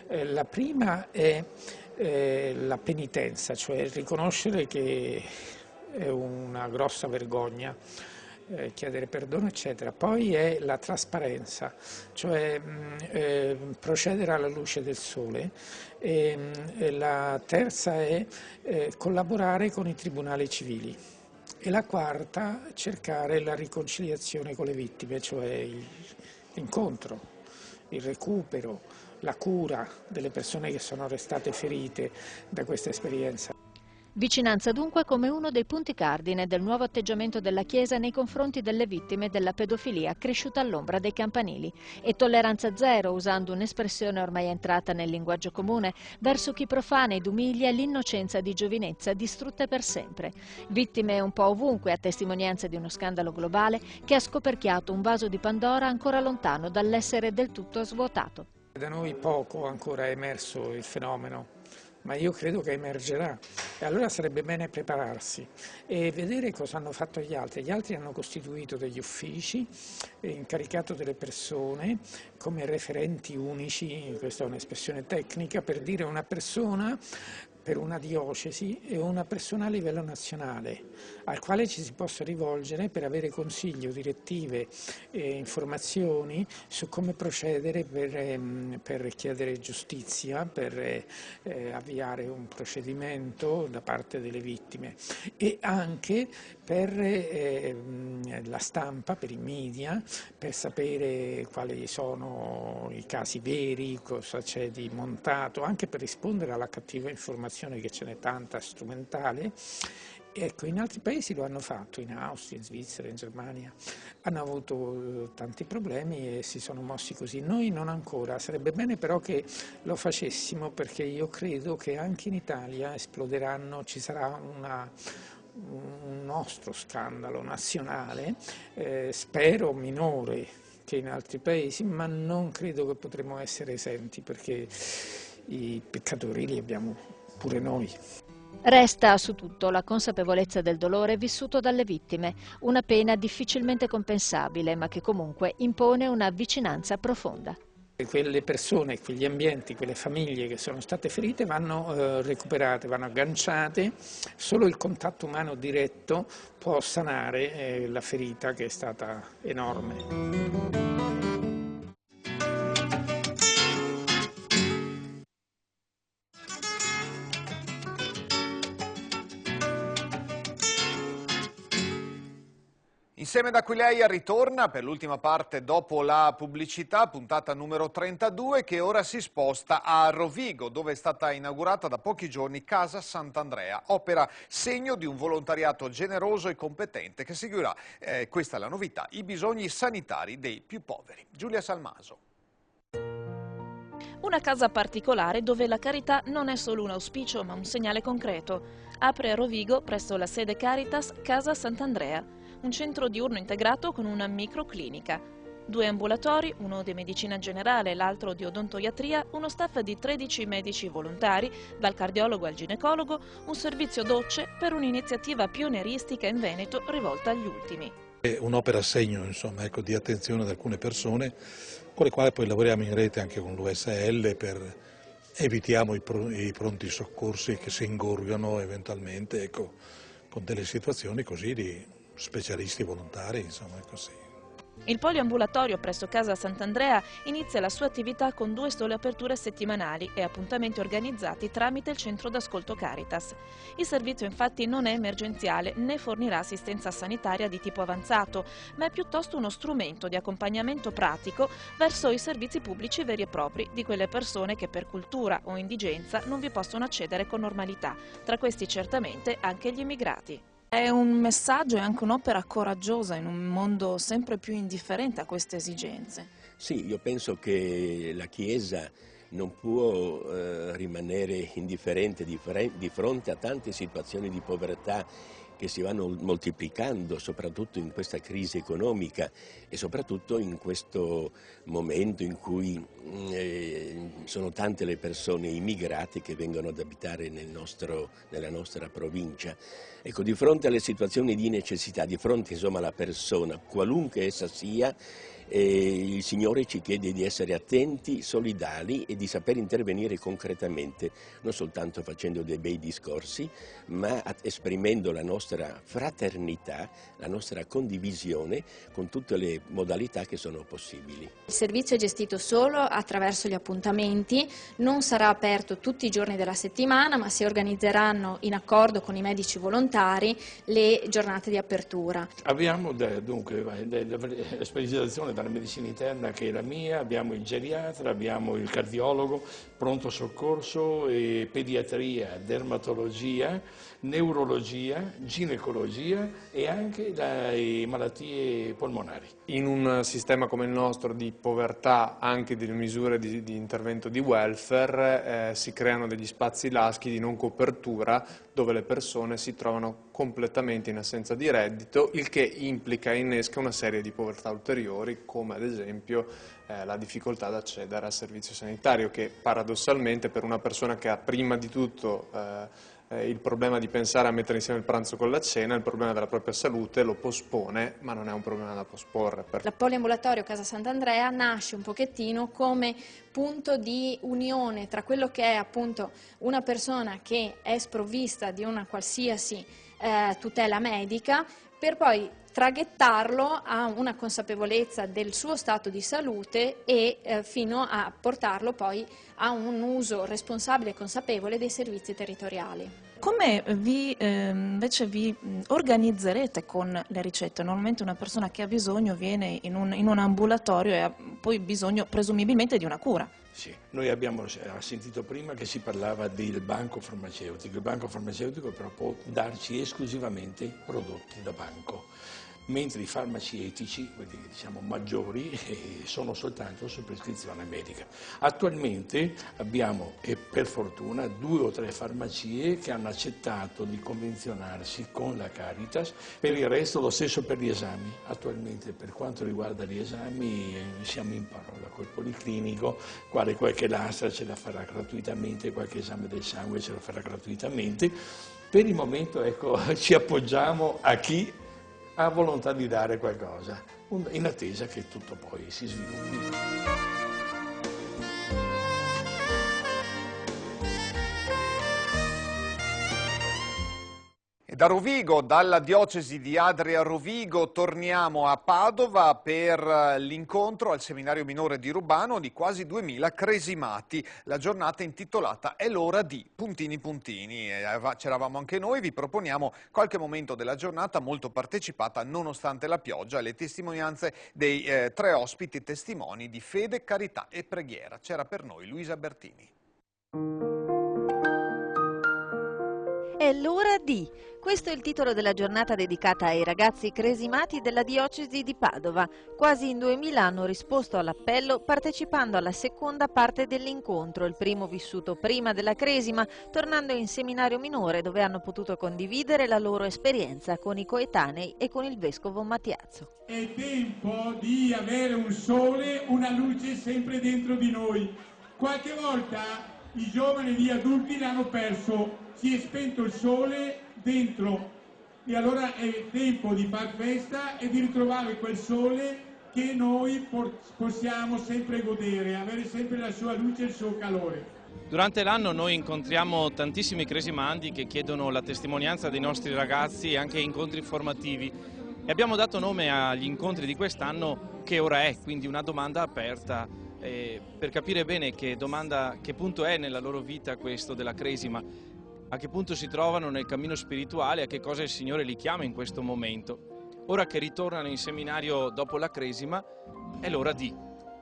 La prima è la penitenza, cioè riconoscere che è una grossa vergogna, chiedere perdono eccetera. Poi è la trasparenza, cioè procedere alla luce del sole. La terza è collaborare con i tribunali civili. E la quarta, cercare la riconciliazione con le vittime, cioè l'incontro, il recupero, la cura delle persone che sono restate ferite da questa esperienza. Vicinanza dunque come uno dei punti cardine del nuovo atteggiamento della Chiesa nei confronti delle vittime della pedofilia cresciuta all'ombra dei campanili, e tolleranza zero, usando un'espressione ormai entrata nel linguaggio comune, verso chi profana ed umilia l'innocenza di giovinezza distrutte per sempre. Vittime un po' ovunque, a testimonianza di uno scandalo globale che ha scoperchiato un vaso di Pandora ancora lontano dall'essere del tutto svuotato. Da noi poco ancora è emerso il fenomeno, ma io credo che emergerà, e allora sarebbe bene prepararsi e vedere cosa hanno fatto gli altri. Gli altri hanno costituito degli uffici, incaricato delle persone come referenti unici, questa è un'espressione tecnica, per dire una persona per una diocesi e una persona a livello nazionale, al quale ci si possa rivolgere per avere consiglio, direttive e informazioni su come procedere per chiedere giustizia, per avviare un procedimento da parte delle vittime, e anche per la stampa, per i media, per sapere quali sono i casi veri, cosa c'è di montato, anche per rispondere alla cattiva informazione, che ce n'è tanta strumentale. Ecco, in altri paesi lo hanno fatto, in Austria, in Svizzera, in Germania, hanno avuto tanti problemi e si sono mossi così. Noi non ancora, sarebbe bene però che lo facessimo, perché io credo che anche in Italia esploderanno, ci sarà un nostro scandalo nazionale, spero minore che in altri paesi, ma non credo che potremo essere esenti, perché i peccatori li abbiamo pure noi. Resta su tutto la consapevolezza del dolore vissuto dalle vittime, una pena difficilmente compensabile, ma che comunque impone una vicinanza profonda. Quelle persone, quegli ambienti, quelle famiglie che sono state ferite vanno recuperate, vanno agganciate. Solo il contatto umano diretto può sanare la ferita, che è stata enorme. Insieme da Aquileia ritorna per l'ultima parte dopo la pubblicità, puntata numero 32, che ora si sposta a Rovigo, dove è stata inaugurata da pochi giorni Casa Sant'Andrea, opera segno di un volontariato generoso e competente che seguirà, questa è la novità, i bisogni sanitari dei più poveri. Giulia Salmaso. Una casa particolare dove la carità non è solo un auspicio ma un segnale concreto. Apre a Rovigo, presso la sede Caritas, Casa Sant'Andrea, un centro diurno integrato con una microclinica. 2 ambulatori, uno di medicina generale e l'altro di odontoiatria, uno staff di 13 medici volontari, dal cardiologo al ginecologo, un servizio docce per un'iniziativa pionieristica in Veneto rivolta agli ultimi. È un'opera segno, insomma, ecco, di attenzione ad alcune persone, con le quali poi lavoriamo in rete anche con l'USL evitiamo i pronti soccorsi che si ingorgano eventualmente, ecco. con delle situazioni così di specialisti volontari, insomma, è così. Il poliambulatorio presso Casa Sant'Andrea inizia la sua attività con 2 sole aperture settimanali e appuntamenti organizzati tramite il centro d'ascolto Caritas. Il servizio infatti non è emergenziale né fornirà assistenza sanitaria di tipo avanzato, ma è piuttosto uno strumento di accompagnamento pratico verso i servizi pubblici veri e propri di quelle persone che per cultura o indigenza non vi possono accedere con normalità. Tra questi certamente anche gli immigrati. È un messaggio e anche un'opera coraggiosa in un mondo sempre più indifferente a queste esigenze. Sì, io penso che la Chiesa non può rimanere indifferente di fronte a tante situazioni di povertà che si vanno moltiplicando, soprattutto in questa crisi economica e soprattutto in questo momento in cui sono tante le persone immigrate che vengono ad abitare nella nostra provincia. Ecco, di fronte alle situazioni di necessità, di fronte insomma alla persona, qualunque essa sia, il Signore ci chiede di essere attenti, solidali e di saper intervenire concretamente, non soltanto facendo dei bei discorsi, ma esprimendo la nostra fraternità, la nostra condivisione con tutte le modalità che sono possibili. Il servizio è gestito solo attraverso gli appuntamenti, non sarà aperto tutti i giorni della settimana, ma si organizzeranno in accordo con i medici volontari le giornate di apertura. Abbiamo dunque la specializzazione dalla medicina interna che è la mia, abbiamo il geriatra, abbiamo il cardiologo, pronto soccorso, pediatria, dermatologia, neurologia, ginecologia e anche le malattie polmonari. In un sistema come il nostro di povertà, anche delle misure di intervento di welfare, si creano degli spazi laschi di non copertura dove le persone si trovano completamente in assenza di reddito, il che implica e innesca una serie di povertà ulteriori, come ad esempio la difficoltà ad accedere al servizio sanitario, che paradossalmente per una persona che ha prima di tutto il problema di pensare a mettere insieme il pranzo con la cena, il problema della propria salute lo pospone, ma non è un problema da posporre. La poliambulatorio Casa Sant'Andrea nasce un pochettino come punto di unione tra quello che è appunto una persona che è sprovvista di una qualsiasi tutela medica, per poi traghettarlo a una consapevolezza del suo stato di salute e fino a portarlo poi a un uso responsabile e consapevole dei servizi territoriali. Come invece vi organizzerete con le ricette? Normalmente una persona che ha bisogno viene in un ambulatorio e ha poi bisogno presumibilmente di una cura. Sì, noi abbiamo sentito prima che si parlava del banco farmaceutico. Il banco farmaceutico però può darci esclusivamente prodotti da banco, mentre i farmaci etici, quelli diciamo maggiori, sono soltanto su prescrizione medica. Attualmente abbiamo, e per fortuna, 2 o 3 farmacie che hanno accettato di convenzionarsi con la Caritas. Per il resto lo stesso per gli esami. Attualmente per quanto riguarda gli esami siamo in parola col Policlinico, qualche lastra ce la farà gratuitamente, qualche esame del sangue ce lo farà gratuitamente. Per il momento ecco, ci appoggiamo a chi ha volontà di dare qualcosa, in attesa che tutto poi si sviluppi. Da Rovigo, dalla diocesi di Adria Rovigo, torniamo a Padova per l'incontro al seminario minore di Rubano di quasi 2000 cresimati. La giornata intitolata È l'ora di puntini puntini. C'eravamo anche noi, vi proponiamo qualche momento della giornata molto partecipata nonostante la pioggia e le testimonianze dei 3 ospiti testimoni di fede, carità e preghiera. C'era per noi Luisa Bertini. È l'ora di. Questo è il titolo della giornata dedicata ai ragazzi cresimati della diocesi di Padova. Quasi in 2000 hanno risposto all'appello partecipando alla seconda parte dell'incontro, il primo vissuto prima della cresima, tornando in seminario minore dove hanno potuto condividere la loro esperienza con i coetanei e con il vescovo Mattiazzo. È tempo di avere un sole, una luce sempre dentro di noi. Qualche volta i giovani e gli adulti l'hanno perso. Si è spento il sole dentro e allora è tempo di far festa e di ritrovare quel sole che noi possiamo sempre godere, avere sempre la sua luce e il suo calore. Durante l'anno noi incontriamo tantissimi cresimandi che chiedono la testimonianza dei nostri ragazzi e anche incontri formativi e abbiamo dato nome agli incontri di quest'anno Che ora è, quindi una domanda aperta per capire bene che punto è nella loro vita questo della cresima, a che punto si trovano nel cammino spirituale, a che cosa il Signore li chiama in questo momento. Ora che ritornano in seminario dopo la cresima è l'ora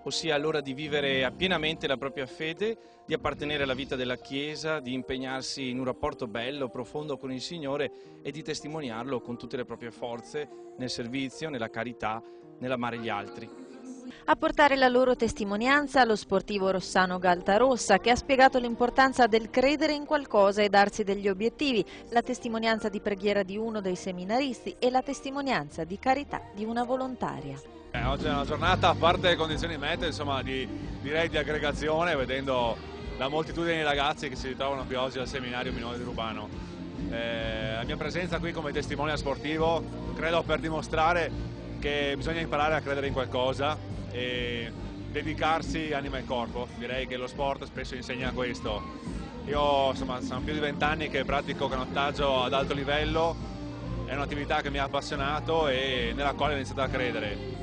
ossia l'ora di vivere pienamente la propria fede, di appartenere alla vita della Chiesa, di impegnarsi in un rapporto bello, profondo con il Signore e di testimoniarlo con tutte le proprie forze nel servizio, nella carità, nell'amare gli altri. A portare la loro testimonianza lo sportivo Rossano Galtarossa, che ha spiegato l'importanza del credere in qualcosa e darsi degli obiettivi, la testimonianza di preghiera di uno dei seminaristi e la testimonianza di carità di una volontaria. Oggi è una giornata, a parte le condizioni meteo, insomma, direi di aggregazione, vedendo la moltitudine di ragazzi che si ritrovano qui oggi al seminario minore di Rubano. La mia presenza qui come testimone sportivo credo per dimostrare che bisogna imparare a credere in qualcosa e dedicarsi anima e corpo. Direi che lo sport spesso insegna questo. Io insomma sono più di 20 anni che pratico canottaggio ad alto livello, è un'attività che mi ha appassionato e nella quale ho iniziato a credere.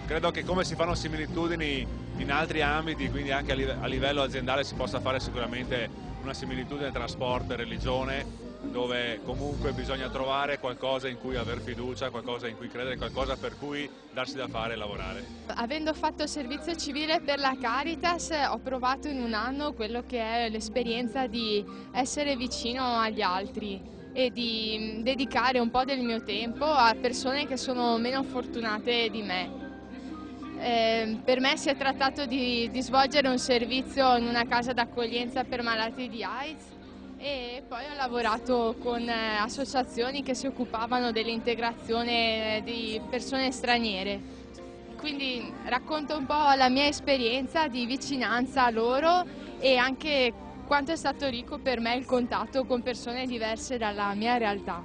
Credo che come si fanno similitudini in altri ambiti, quindi anche a livello aziendale, si possa fare sicuramente una similitudine tra sport e religione, dove comunque bisogna trovare qualcosa in cui aver fiducia, qualcosa in cui credere, qualcosa per cui darsi da fare e lavorare. Avendo fatto il servizio civile per la Caritas, ho provato in un anno quello che è l'esperienza di essere vicino agli altri e di dedicare un po' del mio tempo a persone che sono meno fortunate di me. Per me si è trattato di svolgere un servizio in una casa d'accoglienza per malati di AIDS e poi ho lavorato con associazioni che si occupavano dell'integrazione di persone straniere. Quindi racconto un po' la mia esperienza di vicinanza a loro e anche quanto è stato ricco per me il contatto con persone diverse dalla mia realtà.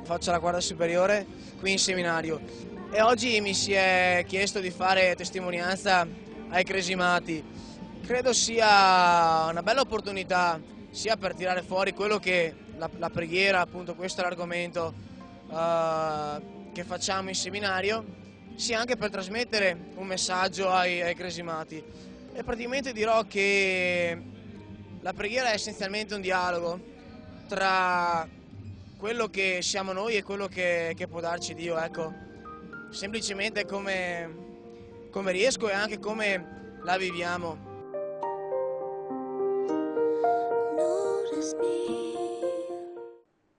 Faccio la quarta superiore qui in seminario e oggi mi si è chiesto di fare testimonianza ai cresimati. Credo sia una bella opportunità sia per tirare fuori quello che la preghiera, appunto questo è l'argomento che facciamo in seminario, sia anche per trasmettere un messaggio ai cresimati. E praticamente dirò che la preghiera è essenzialmente un dialogo tra quello che siamo noi e quello che può darci Dio, ecco. Semplicemente come riesco e anche come la viviamo.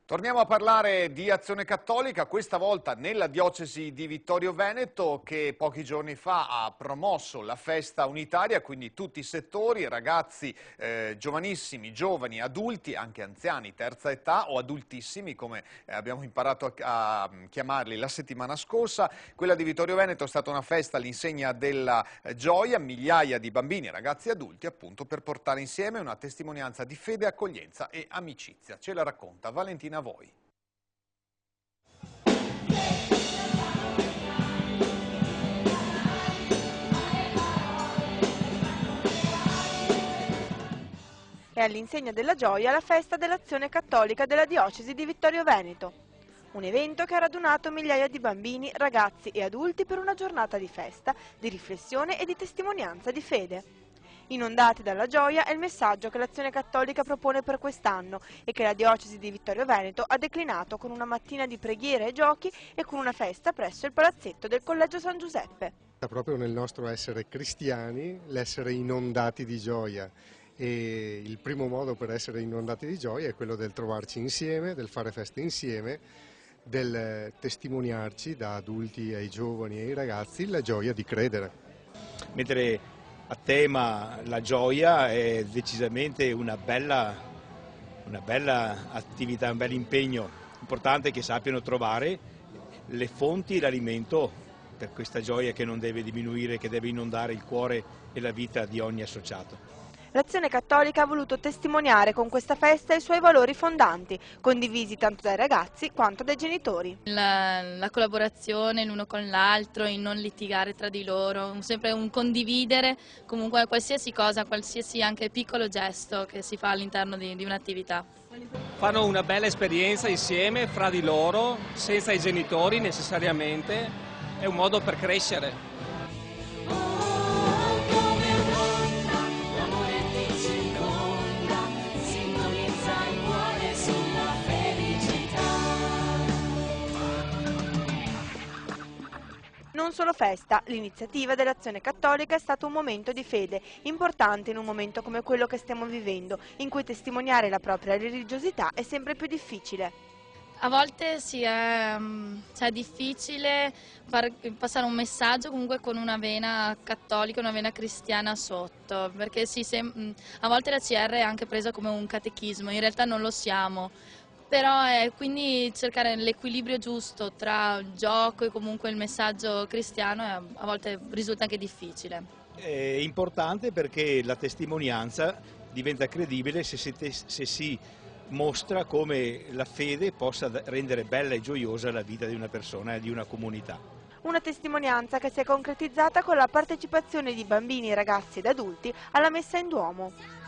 Torniamo a parlare di Azione Cattolica, questa volta nella diocesi di Vittorio Veneto, che pochi giorni fa ha promosso la festa unitaria, quindi tutti i settori, ragazzi giovanissimi, giovani, adulti, anche anziani, terza età o adultissimi, come abbiamo imparato a chiamarli la settimana scorsa. Quella di Vittorio Veneto è stata una festa all'insegna della gioia, migliaia di bambini, ragazzi e adulti, appunto per portare insieme una testimonianza di fede, accoglienza e amicizia. Ce la racconta Valentina a voi. È all'insegna della gioia la festa dell'Azione Cattolica della diocesi di Vittorio Veneto. Un evento che ha radunato migliaia di bambini, ragazzi e adulti per una giornata di festa, di riflessione e di testimonianza di fede. Inondati dalla gioia è il messaggio che l'Azione Cattolica propone per quest'anno e che la diocesi di Vittorio Veneto ha declinato con una mattina di preghiere e giochi e con una festa presso il palazzetto del Collegio San Giuseppe. Proprio nel nostro essere cristiani, l'essere inondati di gioia. E il primo modo per essere inondati di gioia è quello del trovarci insieme, del fare feste insieme, del testimoniarci da adulti ai giovani e ai ragazzi la gioia di credere. Mettere a tema la gioia è decisamente una bella attività, un bel impegno. Importante che sappiano trovare le fonti e l'alimento per questa gioia che non deve diminuire, che deve inondare il cuore e la vita di ogni associato. L'Azione Cattolica ha voluto testimoniare con questa festa i suoi valori fondanti, condivisi tanto dai ragazzi quanto dai genitori. La collaborazione l'uno con l'altro, il non litigare tra di loro, sempre un condividere comunque qualsiasi cosa, qualsiasi anche piccolo gesto che si fa all'interno di un'attività. Fanno una bella esperienza insieme, fra di loro, senza i genitori necessariamente, è un modo per crescere. Non solo festa, l'iniziativa dell'Azione Cattolica è stato un momento di fede, importante in un momento come quello che stiamo vivendo, in cui testimoniare la propria religiosità è sempre più difficile. A volte sì, è difficile passare un messaggio comunque con una vena cattolica, una vena cristiana sotto, perché a volte la CR è anche presa come un catechismo, in realtà non lo siamo. Però quindi cercare l'equilibrio giusto tra il gioco e comunque il messaggio cristiano a volte risulta anche difficile. È importante perché la testimonianza diventa credibile se si mostra come la fede possa rendere bella e gioiosa la vita di una persona e di una comunità. Una testimonianza che si è concretizzata con la partecipazione di bambini, ragazzi ed adulti alla messa in Duomo.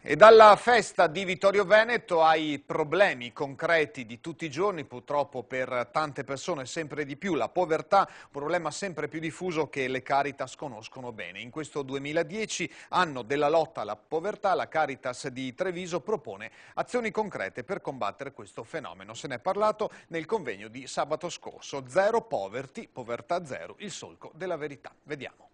E dalla festa di Vittorio Veneto ai problemi concreti di tutti i giorni, purtroppo per tante persone sempre di più, la povertà, un problema sempre più diffuso che le Caritas conoscono bene. In questo 2010, anno della lotta alla povertà, la Caritas di Treviso propone azioni concrete per combattere questo fenomeno. Se ne è parlato nel convegno di sabato scorso. Zero poverty, povertà zero, il solco della verità. Vediamo.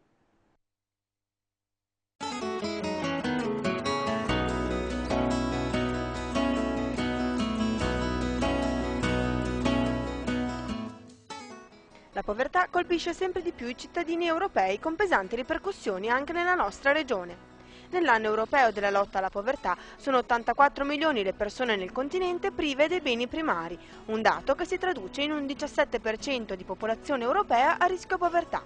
La povertà colpisce sempre di più i cittadini europei con pesanti ripercussioni anche nella nostra regione. Nell'anno europeo della lotta alla povertà sono 84 milioni le persone nel continente prive dei beni primari, un dato che si traduce in un 17% di popolazione europea a rischio povertà.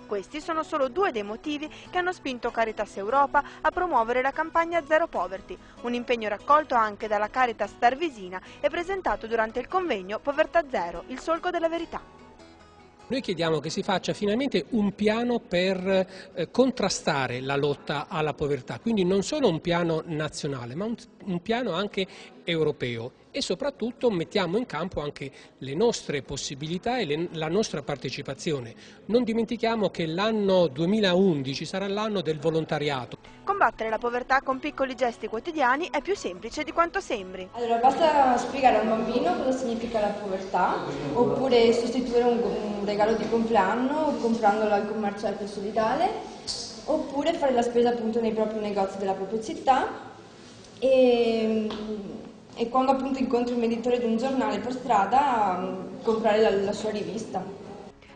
Questi sono solo due dei motivi che hanno spinto Caritas Europa a promuovere la campagna Zero Poverty, un impegno raccolto anche dalla Caritas Tarvisina e presentato durante il convegno Povertà Zero, il solco della verità. Noi chiediamo che si faccia finalmente un piano per contrastare la lotta alla povertà, quindi non solo un piano nazionale, ma un piano anche europeo e soprattutto mettiamo in campo anche le nostre possibilità e la nostra partecipazione. Non dimentichiamo che l'anno 2011 sarà l'anno del volontariato. Combattere la povertà con piccoli gesti quotidiani è più semplice di quanto sembri. Allora basta spiegare a un bambino cosa significa la povertà, oppure sostituire un regalo di compleanno comprandolo al commerciante solidale, oppure fare la spesa appunto nei propri negozi della propria città e quando appunto incontri un venditore di un giornale per strada comprare la sua rivista.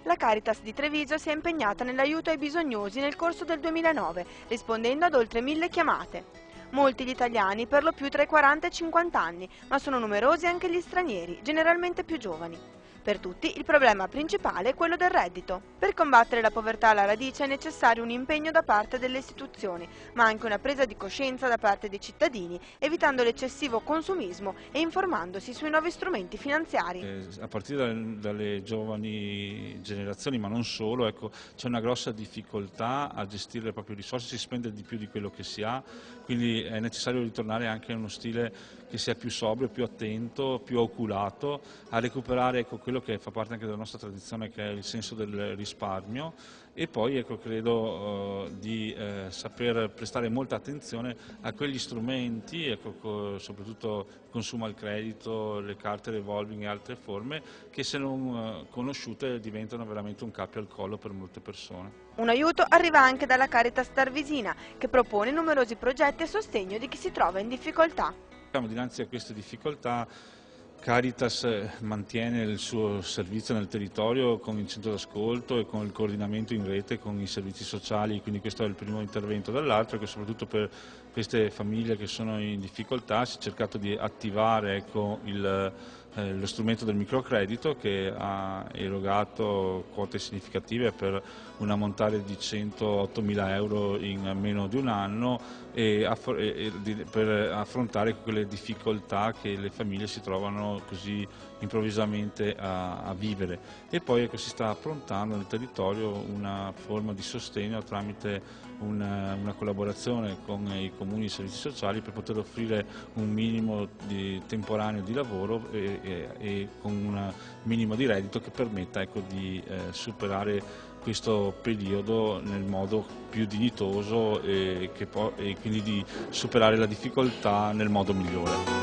La Caritas di Treviso si è impegnata nell'aiuto ai bisognosi nel corso del 2009, rispondendo ad oltre 1000 chiamate. Molti gli italiani, per lo più tra i 40 e i 50 anni, ma sono numerosi anche gli stranieri, generalmente più giovani. Per tutti il problema principale è quello del reddito. Per combattere la povertà alla radice è necessario un impegno da parte delle istituzioni, ma anche una presa di coscienza da parte dei cittadini, evitando l'eccessivo consumismo e informandosi sui nuovi strumenti finanziari. A partire dalle giovani generazioni, ma non solo, ecco, c'è una grossa difficoltà a gestire le proprie risorse, si spende di più di quello che si ha, quindi è necessario ritornare anche a uno stile che sia più sobrio, più attento, più oculato, a recuperare ecco, quello che fa parte anche della nostra tradizione, che è il senso del risparmio, e poi ecco, credo di saper prestare molta attenzione a quegli strumenti, ecco, soprattutto consumo al credito, le carte revolving e altre forme, che se non conosciute diventano veramente un cappio al collo per molte persone. Un aiuto arriva anche dalla Caritas Tarvisina, che propone numerosi progetti a sostegno di chi si trova in difficoltà. Dinanzi a queste difficoltà Caritas mantiene il suo servizio nel territorio con il centro d'ascolto e con il coordinamento in rete con i servizi sociali, quindi questo è il primo intervento. Dall'altro che soprattutto per queste famiglie che sono in difficoltà. Si è cercato di attivare, ecco, lo strumento del microcredito, che ha erogato quote significative per un ammontare di 108.000 euro in meno di un anno, per affrontare quelle difficoltà che le famiglie si trovano così improvvisamente a vivere. E poi, ecco, si sta approntando nel territorio una forma di sostegno tramite una collaborazione con i comuni e i servizi sociali per poter offrire un minimo temporaneo di lavoro e con un minimo di reddito che permetta, ecco, di superare questo periodo nel modo più dignitoso e quindi di superare la difficoltà nel modo migliore.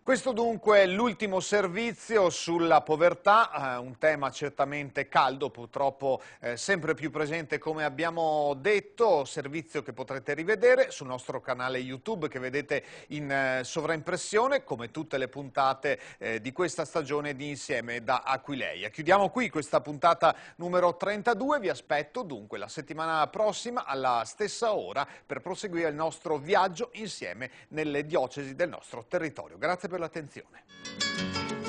Questo dunque è l'ultimo servizio sulla povertà, un tema certamente caldo, purtroppo sempre più presente, come abbiamo detto, servizio che potrete rivedere sul nostro canale YouTube che vedete in sovraimpressione, come tutte le puntate di questa stagione di Insieme da Aquileia. Chiudiamo qui questa puntata numero 32, vi aspetto dunque la settimana prossima alla stessa ora per proseguire il nostro viaggio insieme nelle diocesi del nostro territorio. Grazie per l'attenzione.